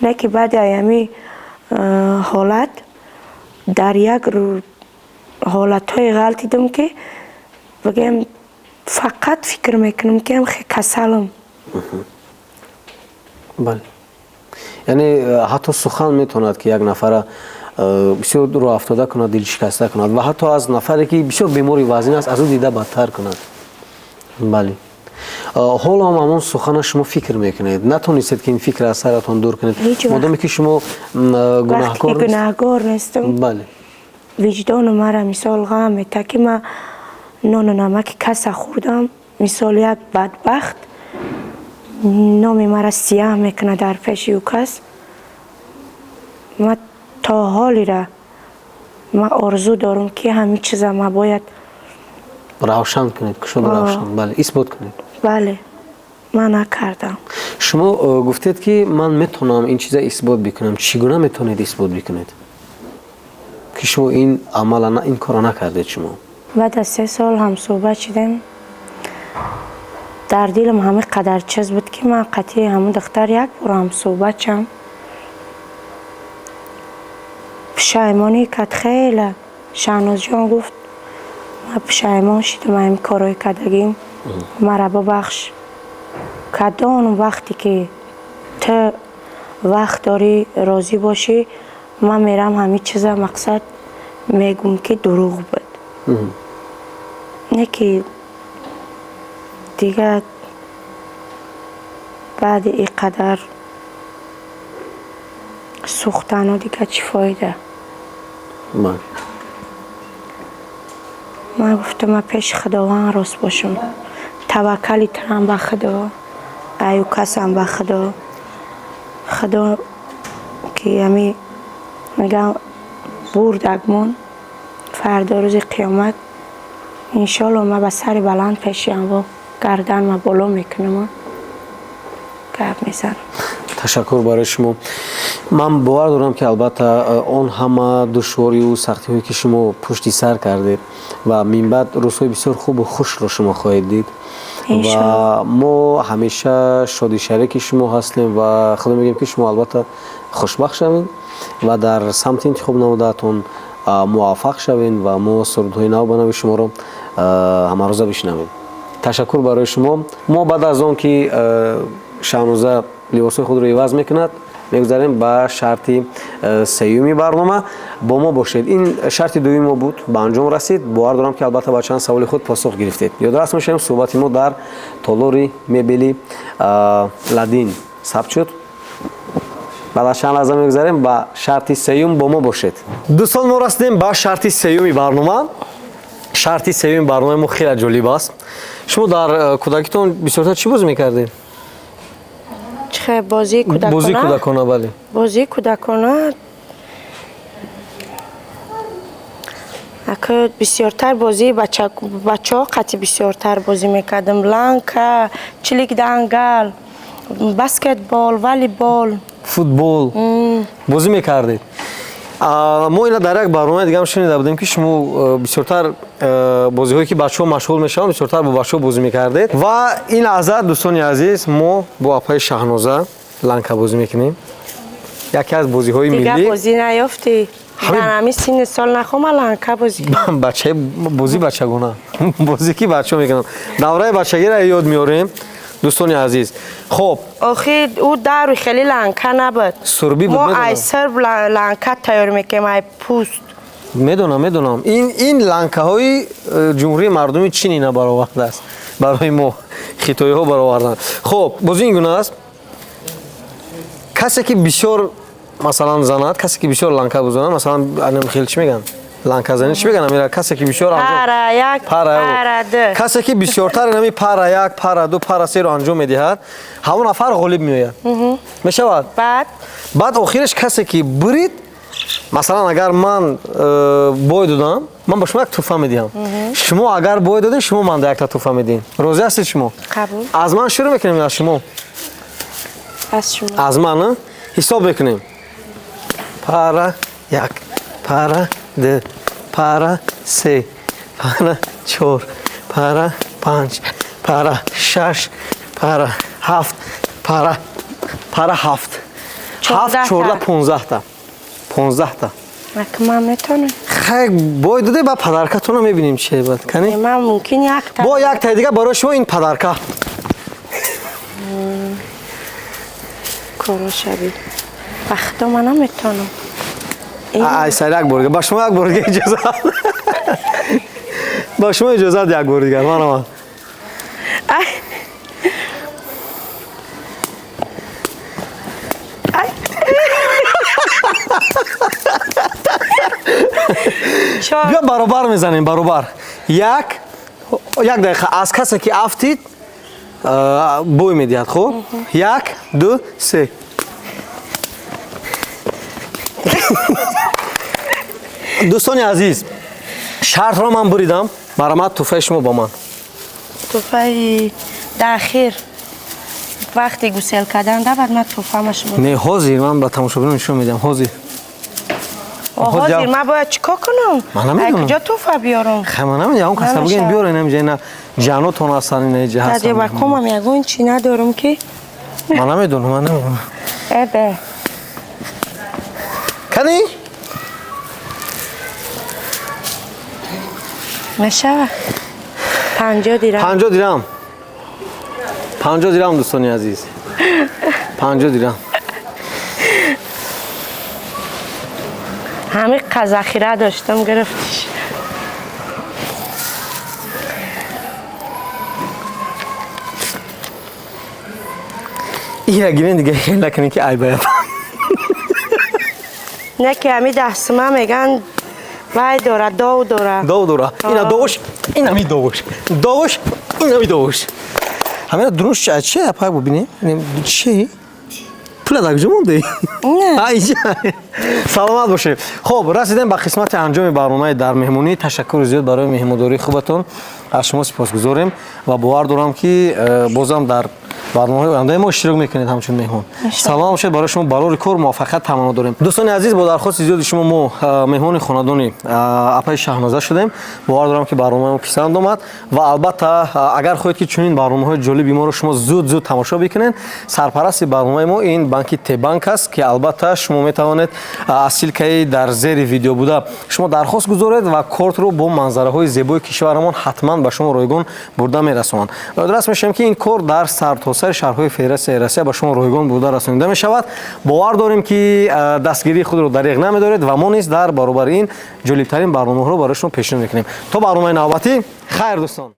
نه که بعد همی حالت در یک حالت های غلط دیدم که بگم فقط فکر میکنم که هم خیلی کسلم. بله. یعنی حتی سخن میتوند که یک نفر بسیار رو افتاده کند، دل شکسته کند و حتی از نفری که بسیار بیماری وزن است از او دیده بدتر کند. بله. حالا هم همون سخن شما فکر میکنید، نتونستید که این فکر از سرتان دور کنید مادامی که شما گناهکار نیستم. بله. وجدان مرا مثال غم میده که من نان و نمک کس خوردم، مثال یک بدبخت نام مرا سیاه میکنه در پیش او کس. من تا حالی را من آرزو دارم که همین چیزا ما باید روشن کنید که شما روشن بله اثبات کنید. بله من نکردم. شما گفتید که من میتونم این چیزا اثبات بکنم. چگونه میتونید اثبات بکنید که شما این عمل این کارو نکردید؟ شما بعد از 3 سال هم صحبت شدیم، در دلم همه قدر چیز بود که من قطعی همون دختر یک بار هم صحبت شم. پشیمانی کد خیلی شهناز جان گفت من پشیمان شدم این کارای کردگیم، مرا ببخش. کدان وقتی که تو وقت داری راضی باشی من میرم همین چیزا مقصد میگم که دروغ بود. نه که دیگه بعد اینقدر سوختن و دیگه چی فایده. من گفتم من پیش خداوند راست باشم، توکلی تنم به خدا، ایو کسم به خدا. خدا که همی میگم بردگمون فردا روز قیامت انشالله من به سر بلند پیشیم و گردن ما بالا میکنم گپ میزنم. تشکر برای شما. من باور دارم که البته اون همه دشواری و سختی هایی که شما پشتی سر کردید و من بعد روزهای بسیار خوب و خوش رو شما خواهید دید و ما همیشه شادی شریک شما هستیم و خدا میگیم که شما البته خوشبخت شوین و در سمت انتخاب نمودهتون موفق شوین و ما سرودهای نو بنوی شما رو همه روزه بشنویم. تشکر برای شما. ما بعد از اون که شاهنوزه لباسای خود رو عوض میکند میگذاریم به شرط سیومی برنامه با ما باشید. این شرط دومی ما بود، به انجام رسید. باور دارم که البته با چند سوال خود پاسخ گرفتید. یاد راست میشیم صحبت ما در تالاری مبلی لادین ثبت شد. بعد از چند لحظه میگذاریم به شرط سیوم با ما باشید. دوستان ما رسیدیم به شرط سیومی برنامه. شرط سیومی برنامه ما خیلی جالب است. شما در کودکیتون بسیار چی بازی میکردید؟ چه بازی کودکانه؟ بازی کودکانه بله. بازی کودکانه اگه بسیارتر بازی بچه ها قطعی بسیارتر بازی میکردم. لانکا، چلیک دنگل، بسکتبال، والیبال، فوتبال بازی میکردید. ما اینا در یک برنامه دیگه هم شنیده بودیم که شما بسیارتر بازی هایی که بچه ها مشغول میشن بسیارتر با بچه ها بازی میکردید و این لحظه دوستان عزیز ما با اپای شاهنوزه لانکا بازی میکنیم. یکی از بازی های ملی. دیگه بازی نیافتی؟ من همی سین سال نخوام لانکا بازی بچه بازی بچگونه بازی که بچه ها میکنن دوره بچگی را یاد میاریم دوستان عزیز. خب آخه او دور خیلی لانکا نبود. سربی بود. ما ایسر لانکا تیار میکنیم ای پوست. میدونم این لانکا های جمهوری مردمی چین اینا برآورده است برای ما خیتایی ها برآوردن. خب بازی این گونه است. کسی که بسیار مثلا زند، کسی که بسیار لانکا بزنه مثلا انم خیلی چی میگن لانکا زنی چی میگن؟ میره کسی که بسیار پارا یک پارا دو، کسی که بسیارتر نمی پارا یک پارا دو پارا سه رو انجام میدهد همون نفر غالب میآید. میشود بعد آخرش کسی که برید مثلا اگر من بوی دادم من به شما یک توفه میدیم، شما اگر بوی دادین شما من یک تا توفه میدین. راضی هستید شما؟ قبول. از من شروع میکنیم یا شما؟ از من حساب میکنیم. پارا یک، پارا دو، پارا سه، پارا چهار، پارا پنج، پارا شش، پارا هفت، پارا هفت، هفت 14 15 تا. من میتونم. خیلی بای داده با پدرکتون رو میبینیم چیه بود کنی؟ من ممکن یک تا. با یک تا دیگه برای شما این پدرکه. کارو شبیه. وقتا من نمیتونم. ای سر یک بار با شما یک بار دیگه اجازه با شما اجازه یک بار دیگه من بیا برابر میزنیم برابر. یک دقیقه از کسی که افتید بوی میدید. خب یک دو سه. دوستان عزیز شرط را من بریدم برامت توفه شما با من. توفه داخل وقتی گسل کردن ده بعد من توفه مشو نه حاضر من با تماشاگران نشون میدم. حاضر من باید چیکار کنم؟ من نمیدونم کجا توفه بیارم؟ خیلی من نمیدونم. اون کسی بگین بیارین نمیشه نه جانتون هستن نه جه هستن. تجربه کنم یگون چی ندارم که من نمیدونم. ابه کنی؟ میشه 50 دیرم. 50 دیرم. 50 دیرم دوستانی عزیز. 50 دیرم. همه قزخیره داشتم گرفتش. این گیرین دیگه خیلی نکنین که ای باید. نه که همی دستمه میگن وای داره دو داره. دوره. اینا دوش، اینا می دوش. دوش، اینا می دوش. همین دروش چه پاک ببینیم؟ چی؟ پول از کجا مونده؟ نه. ایجا. سلامت باشید. خب رسیدیم به قسمت انجام برنامه در مهمونی. تشکر زیاد برای مهمانداری خوبتون. از شما سپاسگزاریم و باور دارم که بازم در برنامه آینده ما اشتراک میکنید همچون مهمان. سلام باشید برای شما برای کار موفقیت تمنا داریم. دوستان عزیز با درخواست زیاد شما ما مهمان خانوادانی اپای شاهنازه شدیم. باور دارم که برنامه ما پسند اومد و البته اگر خواهید که چنین برنامه‌های جالبی ما رو شما زود تماشا بکنید سرپرست برنامه ما این بانک تی بانک است که البته شما میتوانید اصیل که در زیر ویدیو بوده شما درخواست گذارید و کارت رو با منظره‌های زیبای کشورمان حتما به شما رایگان برده میرسونند. درست میشم که این کار در سرتاسر شهرهای فهرست ایرانی به شما رایگان برده رسانیده می شود. باور داریم که دستگیری خود رو دریغ نمی‌دارید و ما نیز در برابر این جالب‌ترین برنامه‌ها رو برای شما پیشنهاد می‌کنیم. تا برنامه نوبتی خیر دوستان.